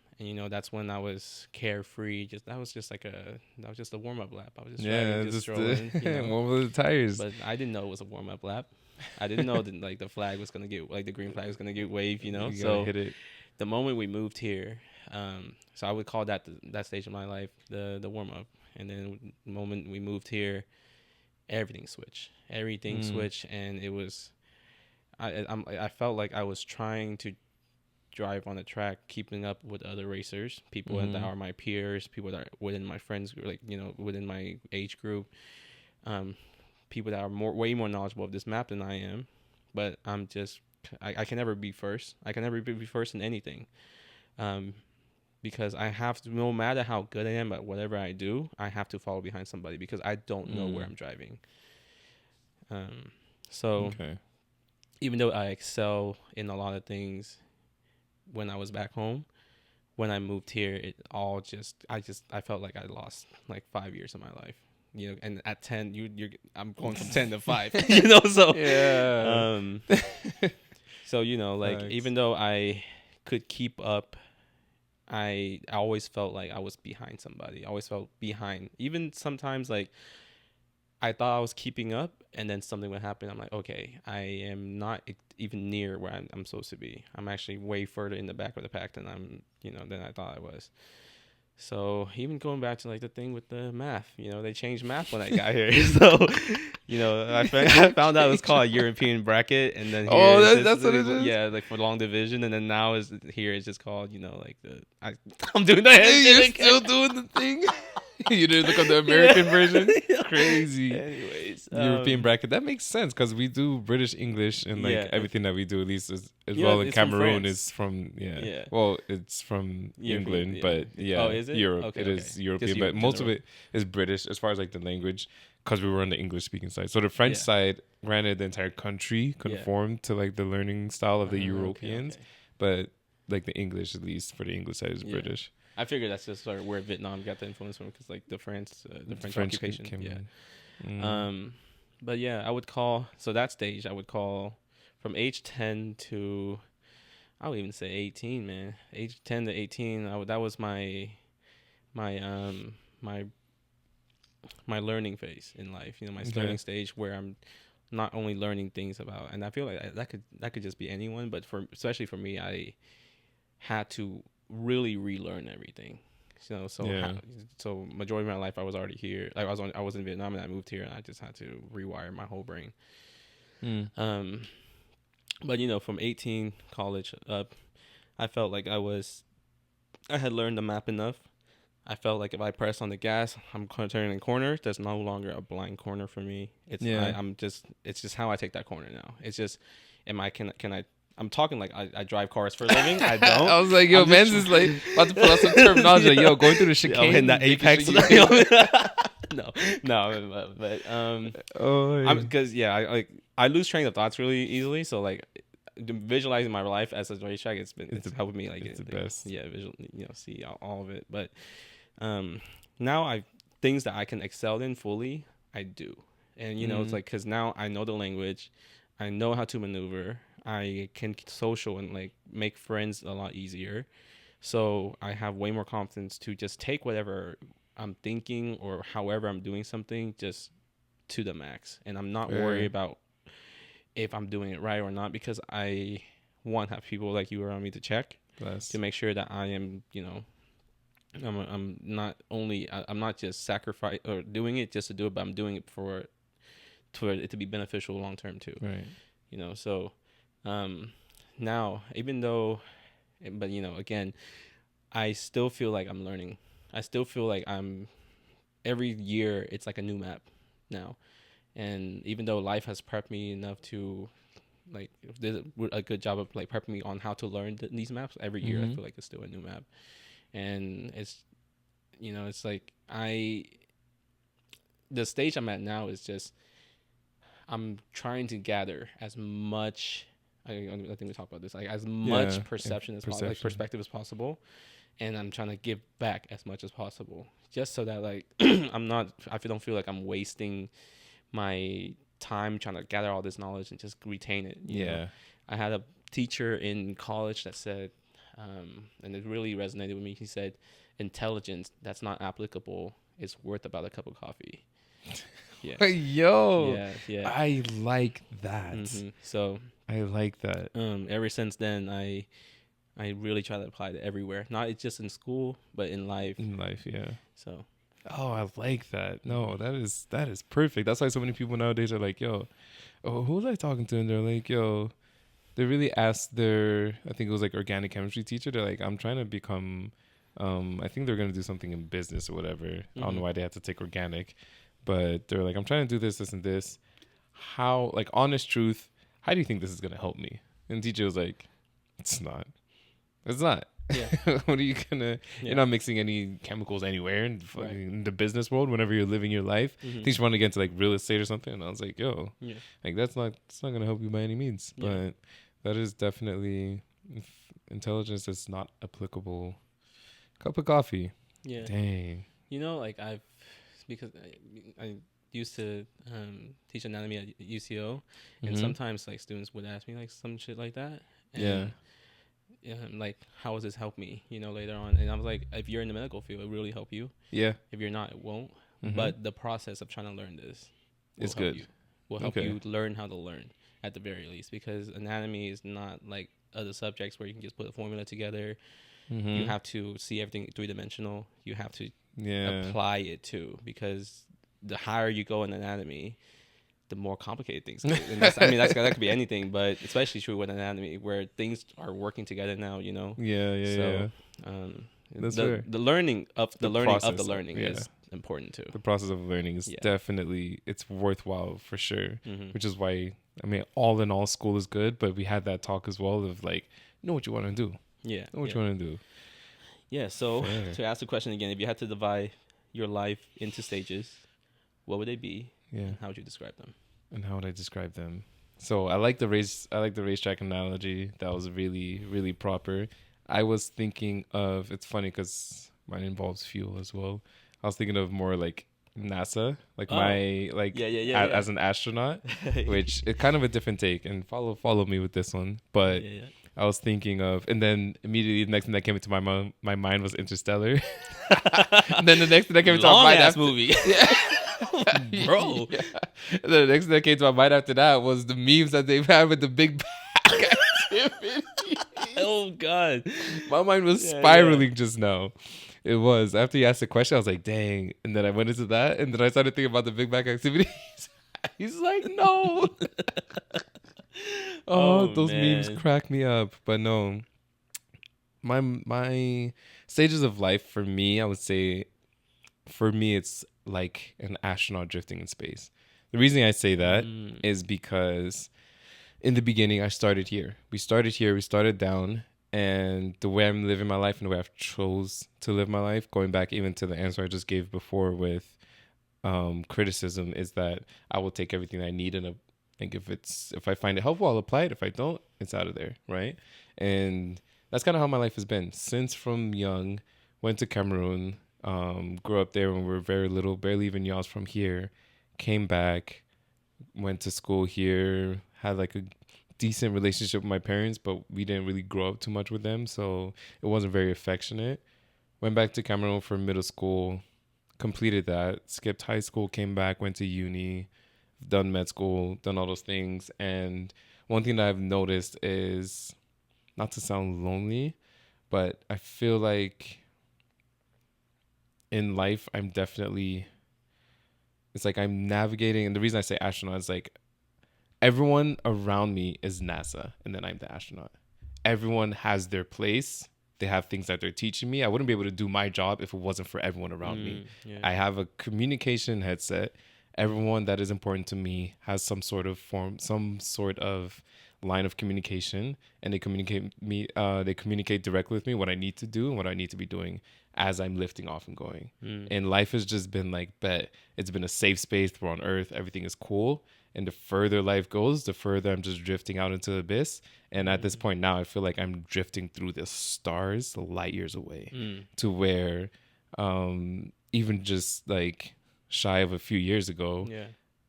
Speaker 2: that's when I was carefree. That was just a warm-up lap. I was just riding, just strolling,
Speaker 1: warm up the tires.
Speaker 2: But I didn't know it was a warm-up lap. I didn't know that like the flag was gonna get the green flag was gonna get waved. So
Speaker 1: hit it.
Speaker 2: The moment we moved here, so I would call that stage of my life the warm-up. And then the moment we moved here, everything switched. And it was I felt like I was trying to drive on the track, keeping up with other racers, people that are my peers, people that are within my friends, like within my age group, people that are way more knowledgeable of this map than I am. But I can never be first. I can never be first in anything, because I have to, no matter how good I am at whatever I do, I have to follow behind somebody because I don't know where I'm driving. Even though I excel in a lot of things when I was back home, when I moved here, I felt like I lost like 5 years of my life. And at 10, I'm going from 10 to 5. So
Speaker 1: yeah.
Speaker 2: So even though I could keep up, I always felt like I was behind somebody. I always felt behind. Even sometimes like I thought I was keeping up, and then something would happen. I'm like, okay, I am not even near where I'm supposed to be. I'm actually way further in the back of the pack than than I thought I was. So even going back to like the thing with the math, they changed math when I got here. So, I found out it was called a European bracket, and then
Speaker 1: that's what it is.
Speaker 2: Yeah, like for long division, and then now it's just called I'm doing the hand.
Speaker 1: You're still doing the thing. You didn't look up the American version? Crazy.
Speaker 2: Anyways,
Speaker 1: European bracket. That makes sense because we do British English and like everything that we do, at least as well in Cameroon, is from Well, it's from
Speaker 2: European,
Speaker 1: England, but
Speaker 2: Oh, is it?
Speaker 1: Europe.
Speaker 2: Okay,
Speaker 1: it is European, but most of it is British as far as like the language, because we were on the English speaking side. So the French side, granted, the entire country conformed to like the learning style of the Europeans, but like the English, at least for the English side, is British.
Speaker 2: I figured that's just sort of where Vietnam got the influence from, because like the French occupation. But yeah, I would call, so that stage I would call from age 10 to, I would even say 18, man. Age 10 to 18, that was my learning phase in life. You know, my learning stage where I'm not only learning things about, and I feel like that could just be anyone, but especially for me, I had to really relearn everything. So majority of my life I was already here. Like I was in Vietnam and I moved here, and I just had to rewire my whole brain. But you know, from 18 college up, I felt like I had learned the map enough. I felt like if I press on the gas, I'm going to turn in corners. There's no longer a blind corner for me. It's just how I take that corner now. It's just, I'm talking like I drive cars for a living. I don't.
Speaker 1: I was like, yo, man's is like about to pull out some terminology. Like, yo, going through the chicane,
Speaker 2: in that apex. Because I lose train of thoughts really easily. So like visualizing my life as a racetrack, it's helped me like
Speaker 1: it's the best.
Speaker 2: Yeah, see all of it. But now things that I can excel in fully, I do. And it's like, because now I know the language, I know how to maneuver. I can social and like make friends a lot easier. So I have way more confidence to just take whatever I'm thinking or however I'm doing something just to the max. And I'm not worried about if I'm doing it right or not, because I have people like you around me to check to make sure that I am, I'm not just sacrifice or doing it just to do it, but I'm doing it for it to be beneficial long term too.
Speaker 1: Right.
Speaker 2: So now, even though, but again, I still feel like I'm learning. I still feel like every year it's like a new map now. And even though life has prepped me enough to like did a good job of like prepping me on how to learn these maps, every year I feel like it's still a new map. And it's it's like the stage I'm at now is just I'm trying to gather as much, I think we talked about this, like as much perception as possible, like perspective as possible, and I'm trying to give back as much as possible, just so that like I don't feel like I'm wasting my time trying to gather all this knowledge and just retain it. You know? I had a teacher in college that said, and it really resonated with me. He said, "Intelligence that's not applicable is worth about a cup of coffee." Yeah.
Speaker 1: Yo. Yeah. I like that.
Speaker 2: Mm-hmm. So
Speaker 1: I like that.
Speaker 2: Ever since then, I really try to apply it everywhere. Not just in school, but in life.
Speaker 1: In life, yeah.
Speaker 2: So.
Speaker 1: Oh, I like that. No, that is perfect. That's why so many people nowadays are like, yo, who was I talking to? And they're like, yo, they really asked I think it was like organic chemistry teacher. They're like, I'm trying to become, I think they're going to do something in business or whatever. I don't know why they had to take organic. But they're like, I'm trying to do this and this. How, like, honest truth, how do you think this is going to help me? And the teacher was like, it's not. It's not. Yeah. What are you going to, you're not mixing any chemicals anywhere in the business world whenever you're living your life. I think she wanted to get into, like, real estate or something. And I was like, yo, like, it's not going to help you by any means. But that is definitely intelligence that's not applicable. Cup of coffee.
Speaker 2: Yeah.
Speaker 1: Dang.
Speaker 2: Like because I used to teach anatomy at UCO, and sometimes like students would ask me like some shit like that. And, like, how does this help me? Later on, and I was like, if you're in the medical field, it really help you. Yeah. If you're not, it won't. But the process of trying to learn this
Speaker 1: is good.
Speaker 2: Will help you learn how to learn at the very least, because anatomy is not like other subjects where you can just put a formula together. You have to see everything 3-dimensional. You have to apply it too, because the higher you go in anatomy, the more complicated things get. And that could be anything, but especially true with anatomy, where things are working together now. That's the learning of the learning process, of the learning important too.
Speaker 1: The process of learning is definitely, it's worthwhile for sure. Which is why, I mean, all in all, school is good, but we had that talk as well of like, know what you want to do.
Speaker 2: Yeah.
Speaker 1: Know what you want to do.
Speaker 2: Yeah. So to ask the question again, if you had to divide your life into stages, what would they be?
Speaker 1: Yeah.
Speaker 2: And how would you describe them?
Speaker 1: And how would I describe them? So I like the racetrack analogy. That was really, really proper. I was thinking of, it's funny because mine involves fuel as well. I was thinking of more like NASA, like as an astronaut, which is kind of a different take. And follow me with this one. But I was thinking of, and then immediately the next thing that came into my mind was Interstellar. And then the next thing that came into my mind after,
Speaker 2: movie.
Speaker 1: Yeah.
Speaker 2: Bro.
Speaker 1: Yeah. And then the next thing that came to my mind after that was the memes that they've had with the Big Bang activity.
Speaker 2: Oh God,
Speaker 1: my mind was spiraling just now. It was after you asked the question, I was like, "Dang!" And then I went into that, and then I started thinking about the Big Bang activities. He's like, "No." Those memes crack me up. But no, my stages of life for me, I would say, for me, it's like an astronaut drifting in space. The reason I say that is because in the beginning, I started here. We started down, and the way I'm living my life and the way I've chose to live my life, going back even to the answer I just gave before with criticism, is that I will take everything I need, and think if I find it helpful, I'll apply it. If I don't, it's out of there, right? And that's kind of how my life has been since from young. Went to Cameroon. Grew up there when we were very little, barely even knew I was from here. Came back, went to school here, had like a decent relationship with my parents, but we didn't really grow up too much with them, so it wasn't very affectionate. Went back to Cameroon for middle school, completed that, skipped high school, came back, went to uni, done med school, done all those things. And one thing that I've noticed is, not to sound lonely, but I feel like in life, it's like I'm navigating. And the reason I say astronaut is like everyone around me is NASA, and then I'm the astronaut. Everyone has their place. They have things that they're teaching me. I wouldn't be able to do my job if it wasn't for everyone around me. Yeah. I have a communication headset. Everyone that is important to me has some sort of line of communication, and they communicate directly with me what I need to do and what I need to be doing as I'm lifting off and going. And life has just been like, it's been a safe space. We're on Earth. Everything is cool. And the further life goes, the further I'm just drifting out into the abyss. And at this point now, I feel like I'm drifting through the stars light years away to where even just like shy of a few years ago,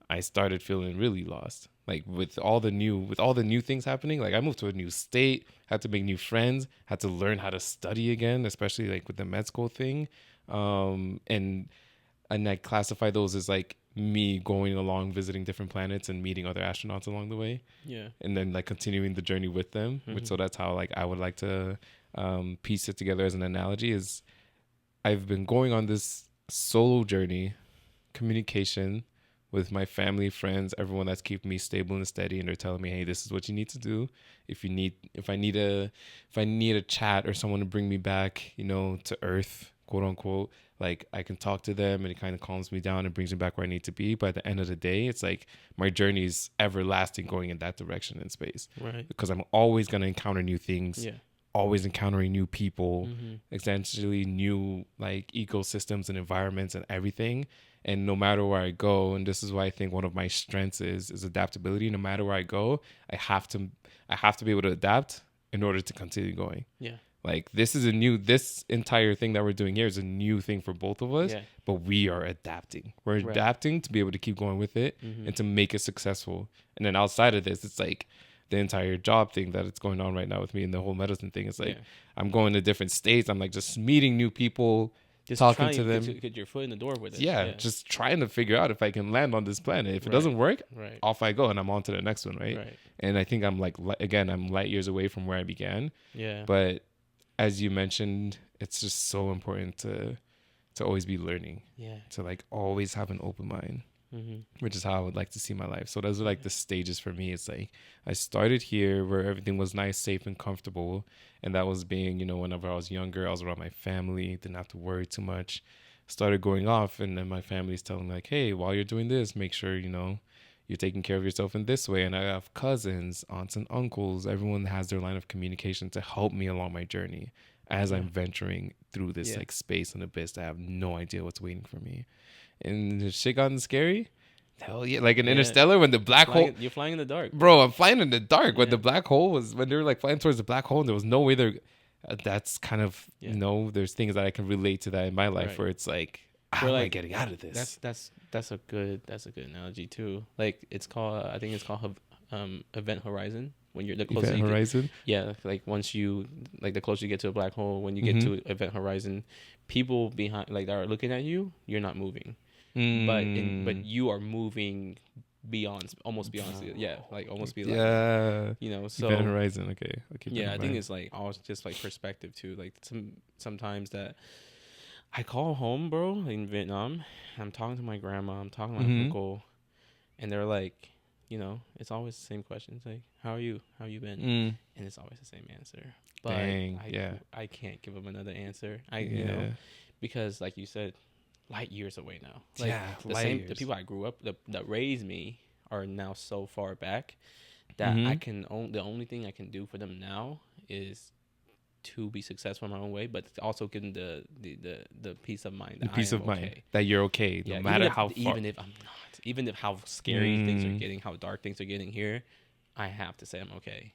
Speaker 1: I started feeling really lost. Like with all the new things happening, like I moved to a new state, had to make new friends, had to learn how to study again, especially like with the med school thing. And I classify those as like me going along, visiting different planets and meeting other astronauts along the way. Yeah. And then like continuing the journey with them. So that's how like I would like to piece it together as an analogy is I've been going on this solo journey, communication with my family, friends, everyone that's keeping me stable and steady, and they're telling me, hey, this is what you need to do. If I need a chat or someone to bring me back, to earth, quote unquote, like I can talk to them and it kind of calms me down and brings me back where I need to be. But at the end of the day, it's like my journey is everlasting going in that direction in space. Right. Because I'm always going to encounter new things. Yeah. Always encountering new people, essentially new like ecosystems and environments and everything. And no matter where I go, and this is why I think one of my strengths is adaptability. No matter where I go, I have to be able to adapt in order to continue going. Yeah. Like this entire thing that we're doing here is a new thing for both of us, but we are adapting. We're adapting to be able to keep going with it and to make it successful. And then outside of this, it's like the entire job thing that it's going on right now with me and the whole medicine thing. It's like I'm going to different states. I'm like just meeting new people, just talking to them.
Speaker 2: Get your foot in the door with it.
Speaker 1: Yeah, just trying to figure out if I can land on this planet. If it doesn't work, off I go and I'm on to the next one, right? And I think I'm like, again, I'm light years away from where I began. Yeah. But as you mentioned, it's just so important to always be learning. Yeah. To like always have an open mind. Which is how I would like to see my life. So those are like the stages for me. It's like I started here where everything was nice, safe, and comfortable. And that was being, whenever I was younger, I was around my family, didn't have to worry too much. started going off, and then my family's telling like, hey, while you're doing this, make sure you're taking care of yourself in this way. And I have cousins, aunts and uncles, everyone has their line of communication to help me along my journey as I'm venturing through this like space and abyss that I have no idea what's waiting for me. And the shit gotten scary. Hell yeah, like in Interstellar when the black hole.
Speaker 2: You're flying in the dark,
Speaker 1: bro. I'm flying in the dark when the black hole was, when they were like flying towards the black hole, and there was no way there. That's kind of there's things that I can relate to that in my life where it's like, how am I getting out of this?
Speaker 2: That's a good analogy too. Like it's called, I think it's called Event Horizon. When you're the closer
Speaker 1: Event Horizon.
Speaker 2: Like once you like the closer you get to a black hole, when you get to Event Horizon, people behind like that are looking at you, you're not moving. But you are moving beyond, almost beyond, almost be like, so
Speaker 1: Event Horizon. Okay,
Speaker 2: I think it's like always just like perspective too. Like sometimes that I call home, bro, in Vietnam. I'm talking to my grandma, I'm talking to my uncle, and they're like, it's always the same questions. Like, how are you? How you been? And it's always the same answer. But I can't give them another answer. Because like you said, light years away now. Like the people I grew up that raised me are now so far back that the only thing I can do for them now is to be successful in my own way, but also getting the peace of mind. That peace of mind
Speaker 1: that you're okay, no matter how far.
Speaker 2: Even if how scary things are getting, how dark things are getting here, I have to say I'm okay.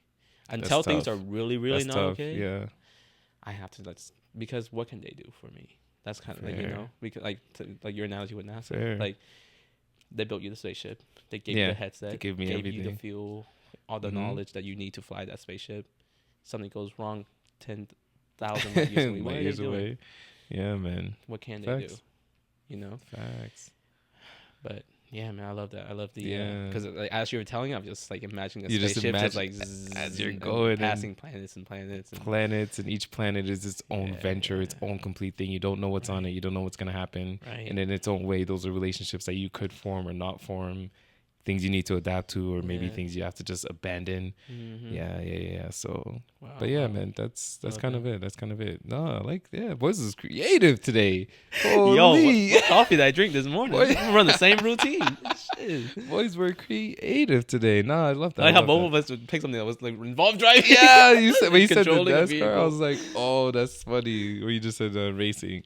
Speaker 2: Until things are really, really not okay. Yeah, I have to. Because what can they do for me? That's kind of like, because like your analogy with NASA, like they built you the spaceship, they gave you the headset, they gave you the fuel, all the knowledge that you need to fly that spaceship. Something goes wrong, 10,000 years away.
Speaker 1: Yeah, man.
Speaker 2: What can they do?
Speaker 1: Facts.
Speaker 2: But yeah, man, I love that. I love the because as you were telling, I'm just like imagining a spaceship just like
Speaker 1: as you're going
Speaker 2: passing planets and
Speaker 1: each planet is its own venture, its own complete thing. You don't know what's on it. You don't know what's gonna happen, and in its own way, those are relationships that you could form or not form. Things you need to adapt to, or maybe things you have to just abandon. So, but man, that's kind of it. That's kind of it. No, boys is creative today. Holy.
Speaker 2: Yo, what coffee that I drink this morning? I'm run the same routine. Shit.
Speaker 1: Boys were creative today. Nah, I love that.
Speaker 2: I like how both of us would pick something that was like involved driving.
Speaker 1: Yeah, you said when you said the NASCAR, I was like, oh, that's funny. Or you just said racing.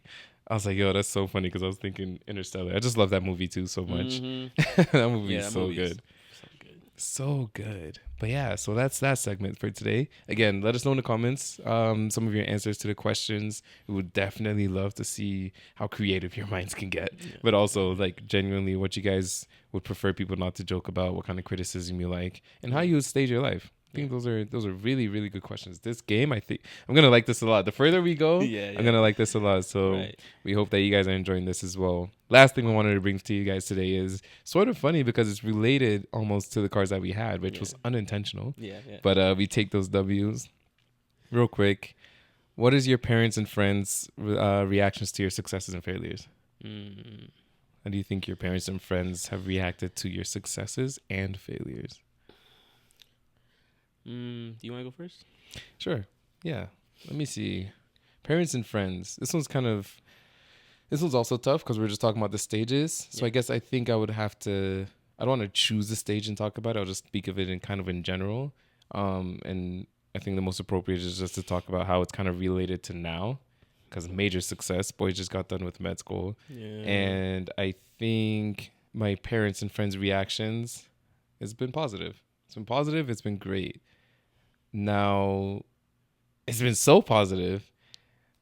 Speaker 1: I was like, yo, that's so funny because I was thinking Interstellar. I just love that movie too so much. That movie is so good. So good. But so that's that segment for today. Again, let us know in the comments some of your answers to the questions. We would definitely love to see how creative your minds can get. But also, like, genuinely what you guys would prefer people not to joke about, what kind of criticism you like, and how you would stage your life. I think those are really, really good questions. This game, I think I'm gonna like this a lot. The further we go, I'm gonna like this a lot. So we hope that you guys are enjoying this as well. Last thing we wanted to bring to you guys today is sort of funny because it's related almost to the cards that we had, which was unintentional. But we take those W's real quick. What is your parents and friends' reactions to your successes and failures? How do you think your parents and friends have reacted to your successes and failures?
Speaker 2: Do you want to go first?
Speaker 1: Sure. Yeah. Let me see. Parents and friends. This one's also tough because we're just talking about the stages. So I guess I think I would have to, I don't want to choose the stage and talk about it. I'll just speak of it in general. And I think the most appropriate is just to talk about how it's kind of related to now, because major success. Boy just got done with med school. And I think my parents and friends' reactions has been positive. It's been positive. It's been great. Now, it's been so positive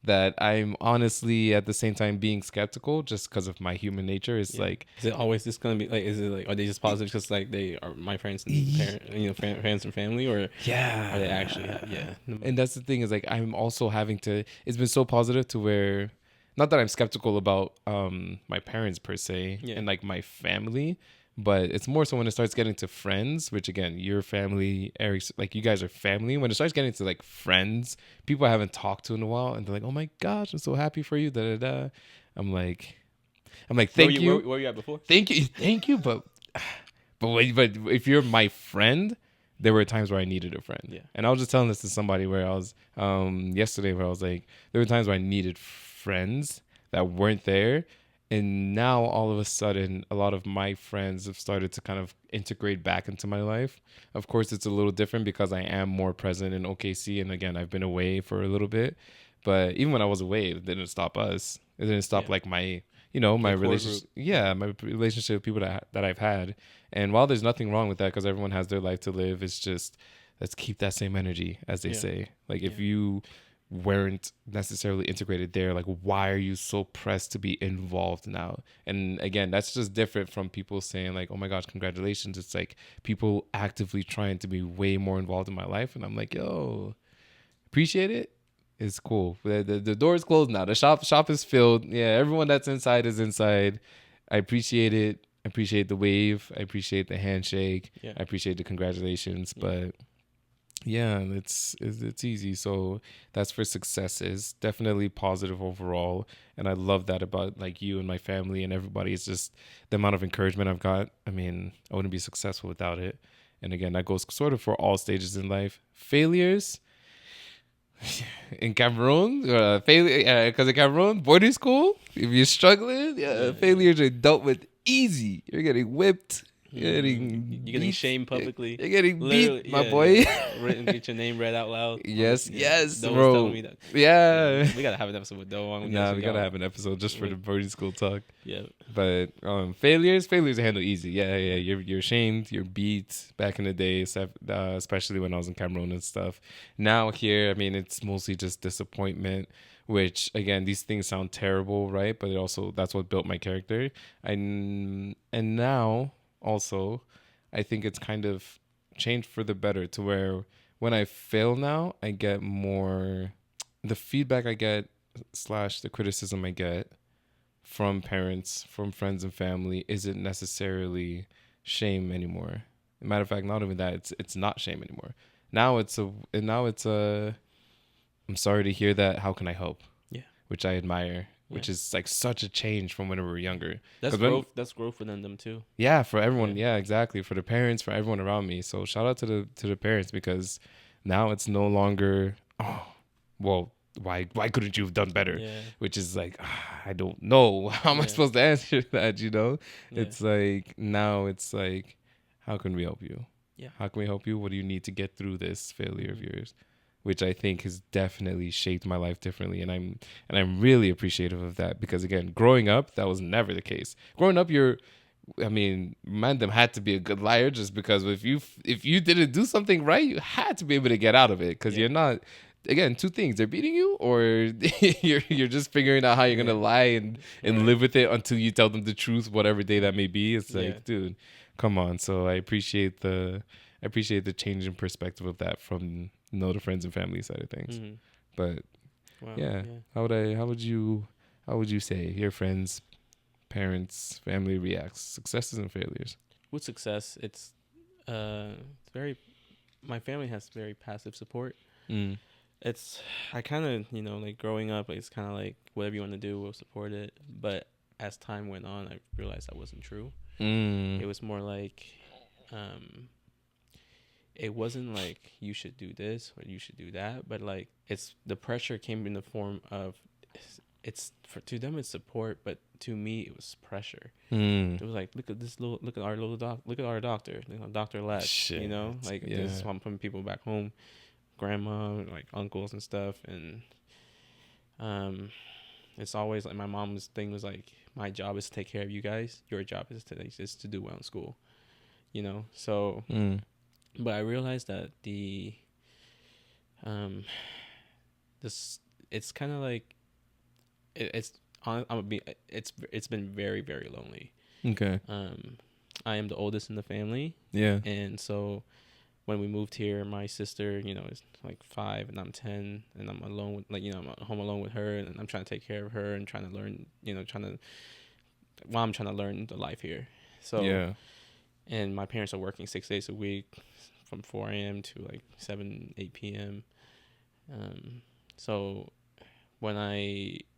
Speaker 1: that I'm honestly at the same time being skeptical just because of my human nature. It's like,
Speaker 2: is it always just gonna be like? Is it like, are they just positive because like they are my parents and parents and family, or are they actually
Speaker 1: And that's the thing is like I'm also having to. It's been so positive to where, not that I'm skeptical about my parents per se and like my family. But it's more so when it starts getting to friends, which again, your family, Eric's, like you guys are family. When it starts getting to like friends, people I haven't talked to in a while, and they're like, "Oh my gosh, I'm so happy for you." Da da da. I'm like, thank you.
Speaker 2: Where were you at before?
Speaker 1: Thank you. But if you're my friend, there were times where I needed a friend. And I was just telling this to somebody where I was yesterday, where I was like, there were times where I needed friends. that weren't there. And now all of a sudden, a lot of my friends have started to kind of integrate back into my life. Of course, it's a little different because I am more present in OKC. And again, I've been away for a little bit. But even when I was away, it didn't stop us. It didn't stop like my, my relationship. Yeah, my relationship with people that I've had. And while there's nothing wrong with that because everyone has their life to live, it's just let's keep that same energy, as they say. Like if you weren't necessarily integrated there, like why are you so pressed to be involved now? And again, that's just different from people saying like, oh my gosh, congratulations. It's like people actively trying to be way more involved in my life, and I'm like, yo, appreciate it. It's cool. The door is closed now. The shop is filled. Yeah, everyone that's inside is inside. I appreciate it. I appreciate the wave. I appreciate the handshake. I appreciate the congratulations. But yeah, it's easy. So that's for successes. Definitely positive overall. And I love that about like you and my family and everybody. It's just the amount of encouragement I've got. I mean, I wouldn't be successful without it. And again, that goes sort of for all stages in life. Failures in Cameroon, failure because in Cameroon, boarding school, if you're struggling, failures are dealt with easy. You're getting whipped. You're
Speaker 2: getting shamed publicly.
Speaker 1: You're getting beat, my boy.
Speaker 2: Get your name read out loud.
Speaker 1: Yes,
Speaker 2: Doe
Speaker 1: bro.
Speaker 2: was telling me that.
Speaker 1: Yeah.
Speaker 2: We gotta have an episode with Doe on.
Speaker 1: Nah, we gotta have an episode just for the boarding school talk.
Speaker 2: Yeah.
Speaker 1: But failures are handled easy. Yeah. You're shamed. You're beat back in the day, especially when I was in Cameroon and stuff. Now here, I mean, it's mostly just disappointment. Which again, these things sound terrible, right? But that's what built my character. And now. Also, I think it's kind of changed for the better to where when I fail now, I get more the feedback I get / the criticism I get from parents, from friends and family isn't necessarily shame anymore. Matter of fact, not even that, it's not shame anymore. Now it's a I'm sorry to hear that. How can I help? Yeah. Which I admire. Which is like such a change from when we were younger.
Speaker 2: That's growth. That's growth for them too.
Speaker 1: Yeah, for everyone. Yeah, exactly. For the parents, for everyone around me. So shout out to the parents because now it's no longer why couldn't you have done better? Yeah. Which is like I don't know. How am I supposed to answer that? Yeah. It's like now it's like how can we help you? Yeah. How can we help you? What do you need to get through this failure of yours? Which I think has definitely shaped my life differently, and I'm really appreciative of that because again, growing up, that was never the case. Growing up, them had to be a good liar just because if you didn't do something right, you had to be able to get out of it because you're not. Again, two things: they're beating you, or you're just figuring out how you're gonna lie and live with it until you tell them the truth, whatever day that may be. It's like, dude, come on. So I appreciate the change in perspective of that from the friends and family side of things. Mm-hmm. But how would you say your friends, parents, family reacts successes and failures?
Speaker 2: With success, it's my family has very passive support. I kind of like growing up, it's kind of like whatever you want to do, we'll support it. But as time went on, I realized that wasn't true. It was more like it wasn't like you should do this or you should do that, but like the pressure came in the form of to them it's support, but to me it was pressure. It was like look at our doctor, Dr. Lex, this is why I'm putting people back home, grandma, like uncles and stuff, and it's always like my mom's thing was like my job is to take care of you guys, your job is to do well in school, so. But I realized that it's kind of like it's been very, very lonely. Okay. I am the oldest in the family. Yeah. And so when we moved here, my sister, is like 5 and I'm 10, and I'm alone with I'm at home alone with her, and I'm trying to take care of her and trying to learn, I'm trying to learn the life here. So yeah. And my parents are working 6 days a week from 4 a.m. to like 8 p.m. So when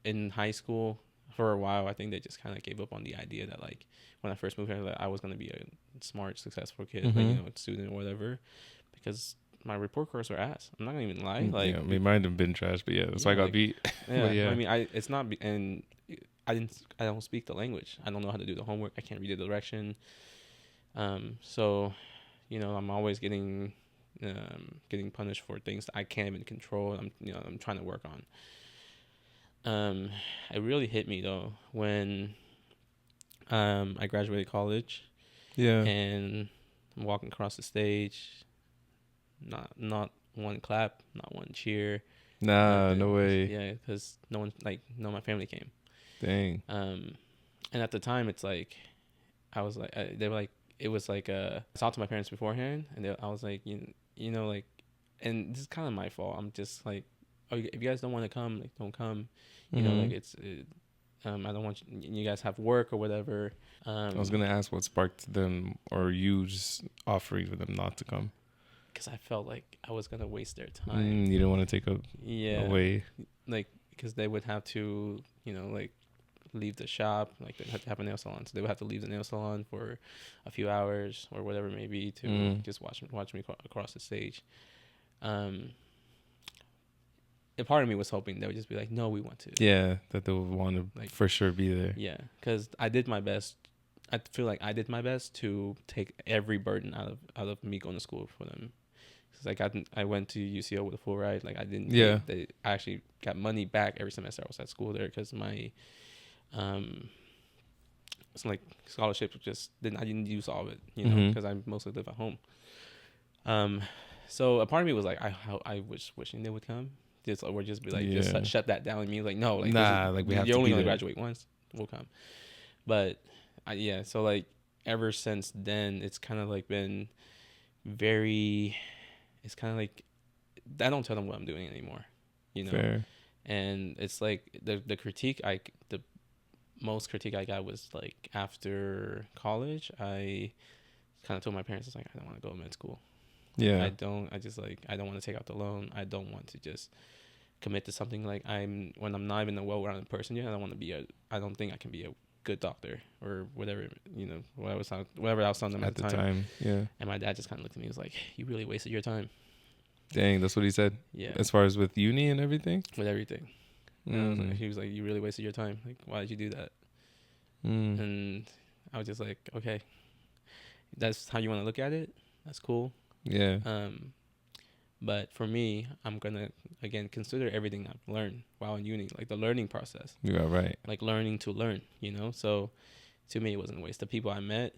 Speaker 2: in high school, for a while, I think they just kind of gave up on the idea that like when I first moved here, that I was going to be a smart, successful kid, student or whatever, because my report cards were ass. I'm not going to even lie. Like,
Speaker 1: mine have been trash, but that's why I got beat.
Speaker 2: Yeah, I mean, it's not, and I don't speak the language. I don't know how to do the homework. I can't read the direction. So, I'm always getting punished for things that I can't even control. I'm trying to work on. It really hit me though when I graduated college.
Speaker 1: Yeah.
Speaker 2: And I'm walking across the stage. Not one clap, not one cheer.
Speaker 1: Nah,
Speaker 2: nothing.
Speaker 1: no way.
Speaker 2: Yeah, because no one, none of my family came.
Speaker 1: Dang.
Speaker 2: And at the time, it's like, I was like, they were like, it was like, I talked to my parents beforehand, and I was like, like, and this is kind of my fault. I'm just like, oh, if you guys don't want to come, like, don't come. Like I don't want you guys have work or whatever.
Speaker 1: I was gonna ask what sparked them, or you just offering for them not to come.
Speaker 2: Because I felt like I was gonna waste their time.
Speaker 1: You didn't want to take away.
Speaker 2: Like, because they would have to, like, leave the shop. Like, they have to have a nail salon, so they would have to leave the nail salon for a few hours or whatever it may be to just watch me across the stage. And part of me was hoping they would just be like, no, we want to.
Speaker 1: Yeah, that they would want to, like, for sure be there.
Speaker 2: Yeah, because I did my best. I feel like I did my best to take every burden out of me going to school for them. Cause like I went to UCO with a full ride. Like I didn't.
Speaker 1: Yeah.
Speaker 2: I actually got money back every semester I was at school there because my, it's like scholarship just I didn't use all of it, because I mostly live at home. So a part of me was like, I was wishing they would come. Or just be like, just shut that down. And me like, no, like,
Speaker 1: nah, like we have to.
Speaker 2: You're only
Speaker 1: gonna
Speaker 2: graduate once. We'll come. But so like ever since then, it's kind of like been very. It's kind of like I don't tell them what I'm doing anymore,
Speaker 1: Fair.
Speaker 2: And it's like the critique the most critique I got was like after college. I kind of told my parents, it's like, I don't want to go to med school.
Speaker 1: Yeah.
Speaker 2: I don't want to take out the loan. I don't want to just commit to something like when I'm not even a well-rounded person yet. I don't think I can be a good doctor or whatever, whatever I was telling them at the time. Yeah. And my dad just kind of looked at me and was like, you really wasted your time.
Speaker 1: Dang, that's what he said?
Speaker 2: Yeah.
Speaker 1: As far as with uni and everything?
Speaker 2: With everything. He was like, you really wasted your time. Like, why did you do that? And I was just like, okay, that's how you want to look at it. That's cool.
Speaker 1: Yeah.
Speaker 2: But for me, I'm gonna again consider everything I've learned while in uni, like the learning process.
Speaker 1: You are right.
Speaker 2: Like learning to learn, So to me, it wasn't a waste. The people I met,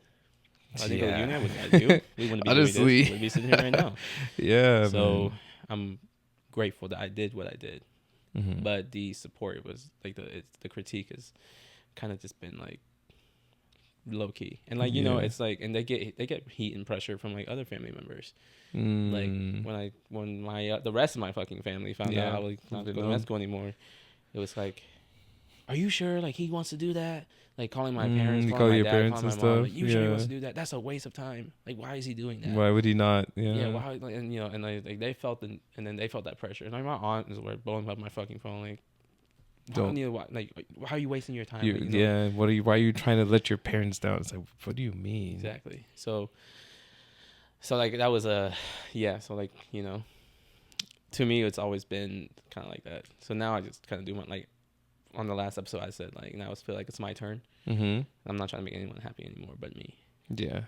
Speaker 2: I think uni, we wouldn't be
Speaker 1: honestly
Speaker 2: doing this. We'd be sitting here right now.
Speaker 1: Yeah.
Speaker 2: So
Speaker 1: man.
Speaker 2: I'm grateful that I did what I did. But the support was like the critique has kind of just been like low key, and like it's like, and they get heat and pressure from like other family members. Like when my the rest of my fucking family found out I was not going to med school anymore, it was like, are you sure like he wants to do that? Like calling my parents, calling my dad, calling my mom. Like, you sure he wants to do that? That's a waste of time. Like, why is he doing that?
Speaker 1: Why would he not? Yeah.
Speaker 2: Yeah. Why? And and like they felt and then they felt that pressure. And like my aunt is blowing up my fucking phone. Like, why are you wasting your time?
Speaker 1: Yeah. Why are you trying to let your parents down? It's like, what do you mean?
Speaker 2: Exactly. So like that was so like, to me, it's always been kind of like that. So now I just kind of do like on the last episode, I said like, now I feel like it's my turn. I'm not trying to make anyone happy anymore but me.
Speaker 1: Yeah.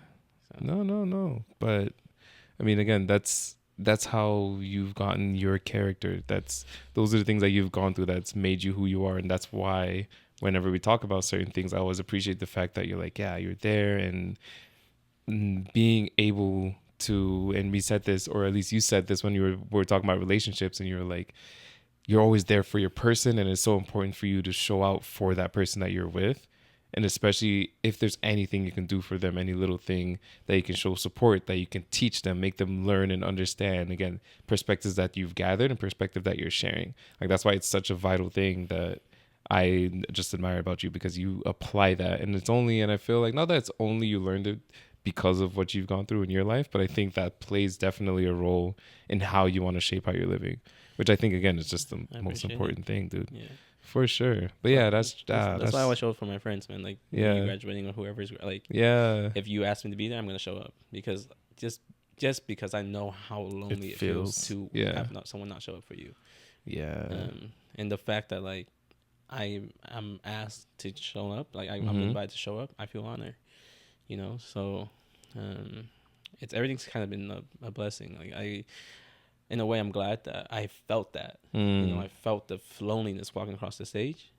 Speaker 2: So.
Speaker 1: No. But I mean, again, that's how you've gotten your character. Those are the things that you've gone through that's made you who you are. And that's why whenever we talk about certain things, I always appreciate the fact that you're like, yeah, you're there, and being able to, and we said this, or at least you said this when we were talking about relationships, and you're like, you're always there for your person, and it's so important for you to show out for that person that you're with. And especially if there's anything you can do for them, any little thing that you can show support, that you can teach them, make them learn and understand, again, perspectives that you've gathered and perspective that you're sharing. Like, that's why it's such a vital thing that I just admire about you, because you apply that. And I feel like, not that it's only you learned it because of what you've gone through in your life, but I think that plays definitely a role in how you want to shape how you're living, which I think, again, is just the most important thing, dude. Yeah. For sure. But yeah, that's
Speaker 2: why I always show up for my friends, man. Like, you graduating or whoever's like, if you ask me to be there, I'm gonna show up, because just because I know how lonely it feels to have someone not show up for you.
Speaker 1: Yeah.
Speaker 2: And the fact that like I'm asked to show up, like I'm
Speaker 1: Mm-hmm.
Speaker 2: invited to show up, I feel honored. So it's everything's kind of been a blessing. Like in a way, I'm glad that I felt that. I felt the loneliness walking across the stage,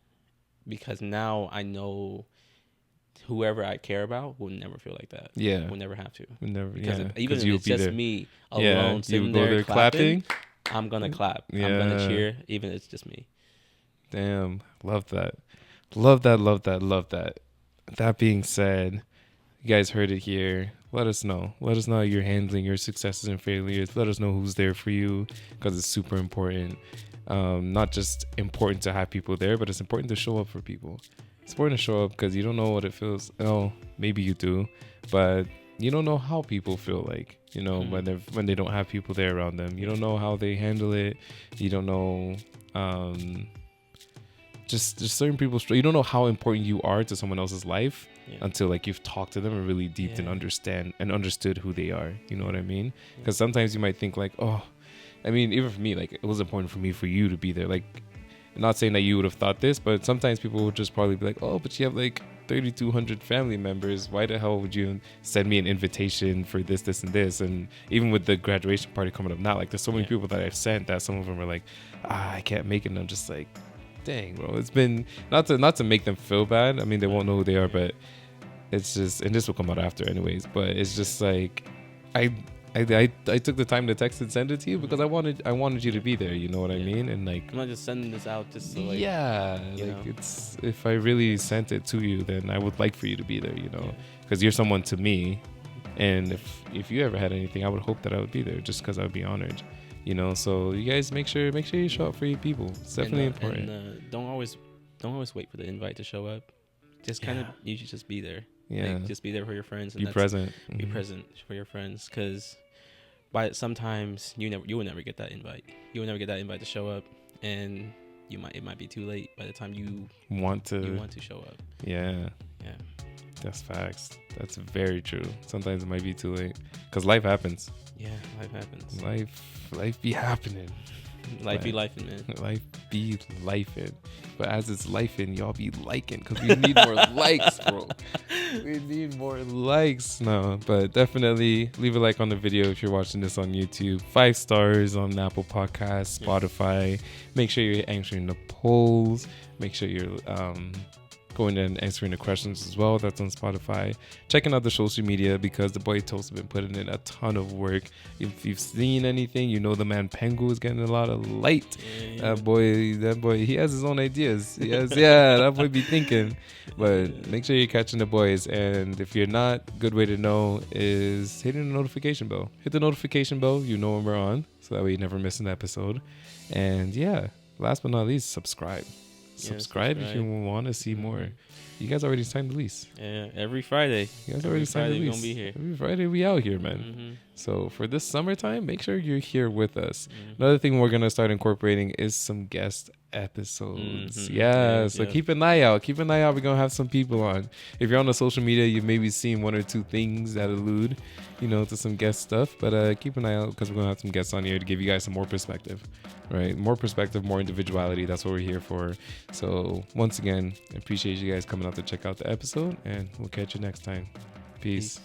Speaker 2: because now I know whoever I care about will never feel like that.
Speaker 1: Yeah.
Speaker 2: Will never have to.
Speaker 1: We'll never,
Speaker 2: Because
Speaker 1: yeah.
Speaker 2: even if
Speaker 1: you'll
Speaker 2: it's
Speaker 1: be
Speaker 2: just
Speaker 1: there.
Speaker 2: me
Speaker 1: Yeah,
Speaker 2: alone
Speaker 1: you
Speaker 2: sitting
Speaker 1: go
Speaker 2: there
Speaker 1: there
Speaker 2: clapping, I'm gonna clap.
Speaker 1: Yeah.
Speaker 2: I'm gonna cheer, even if it's just me.
Speaker 1: Damn, love that. Love that, love that, love that. That being said, you guys heard it here. Let us know. Let us know how you're handling your successes and failures. Let us know who's there for you, because it's super important. Not just important to have people there, but it's important to show up for people. It's important to show up because you don't know what it feels. Oh, maybe you do, but you don't know how people feel like. When they don't have people there around them. You don't know how they handle it. You don't know. Just certain people. You don't know how important you are to someone else's life until like you've talked to them and really deep and understood who they are. You know what I mean? Because sometimes you might think like, oh, I mean, even for me, like it was important for me for you to be there. Like, I'm not saying that you would have thought this, but sometimes people would just probably be like, oh, but you have like 3,200 family members. Why the hell would you send me an invitation for this, this, and this? And even with the graduation party coming up now, like there's so many people that I've sent that some of them are like, I can't make it. And I'm just like, dang, bro, it's been not to make them feel bad. I mean, they won't know who they are, but it's just, and this will come out after anyways, but it's just like I took the time to text and send it to you because I wanted you to be there, you know what I mean? And like,
Speaker 2: I'm not just sending this out just so like,
Speaker 1: it's, if I really sent it to you, then I would like for you to be there, because you're someone to me, and if you ever had anything, I would hope that I would be there just because I would be honored. So you guys make sure you show up for your people. It's definitely important.
Speaker 2: And don't always wait for the invite to show up. Just kind of, you should just be there.
Speaker 1: Yeah.
Speaker 2: Like, just be there for your friends. And
Speaker 1: be present.
Speaker 2: Be present for your friends, because sometimes you will never get that invite. You will never get that invite to show up, and it might be too late by the time you want to show up.
Speaker 1: Yeah.
Speaker 2: Yeah.
Speaker 1: That's facts. That's very true. Sometimes it might be too late because life happens.
Speaker 2: Yeah, life happens.
Speaker 1: Life be happening.
Speaker 2: Life be lifing, man.
Speaker 1: Life be lifing. But as it's lifing, y'all be liking, because we need more likes, bro. We need more likes. No, but definitely leave a like on the video if you're watching this on YouTube. 5 stars on Apple Podcasts, Spotify. Make sure you're answering the polls. Make sure you're going and answering the questions as well. That's on Spotify. Checking out the social media, because the boy Toast has been putting in a ton of work. If you've seen anything, the man Pengu is getting a lot of light. That boy, he has his own ideas. That boy be thinking. But make sure you're catching the boys. And if you're not, good way to know is hitting the notification bell. Hit the notification bell. You know when we're on, so that way you never miss an episode. And last but not least, subscribe. Subscribe if you want to see more. You guys already signed the lease.
Speaker 2: Yeah, every Friday.
Speaker 1: You guys already signed the lease.
Speaker 2: We're gonna be here.
Speaker 1: Every Friday we out here, man. So for this summertime, make sure you're here with us. Another thing we're gonna start incorporating is some guest episodes. So keep an eye out. We're gonna have some people on. If you're on the social media, you've maybe seen 1 or 2 things that allude, to some guest stuff. But keep an eye out, because we're gonna have some guests on here to give you guys some more perspective, right? More perspective, more individuality. That's what we're here for. So once again, I appreciate you guys coming out to check out the episode, and we'll catch you next time. Peace.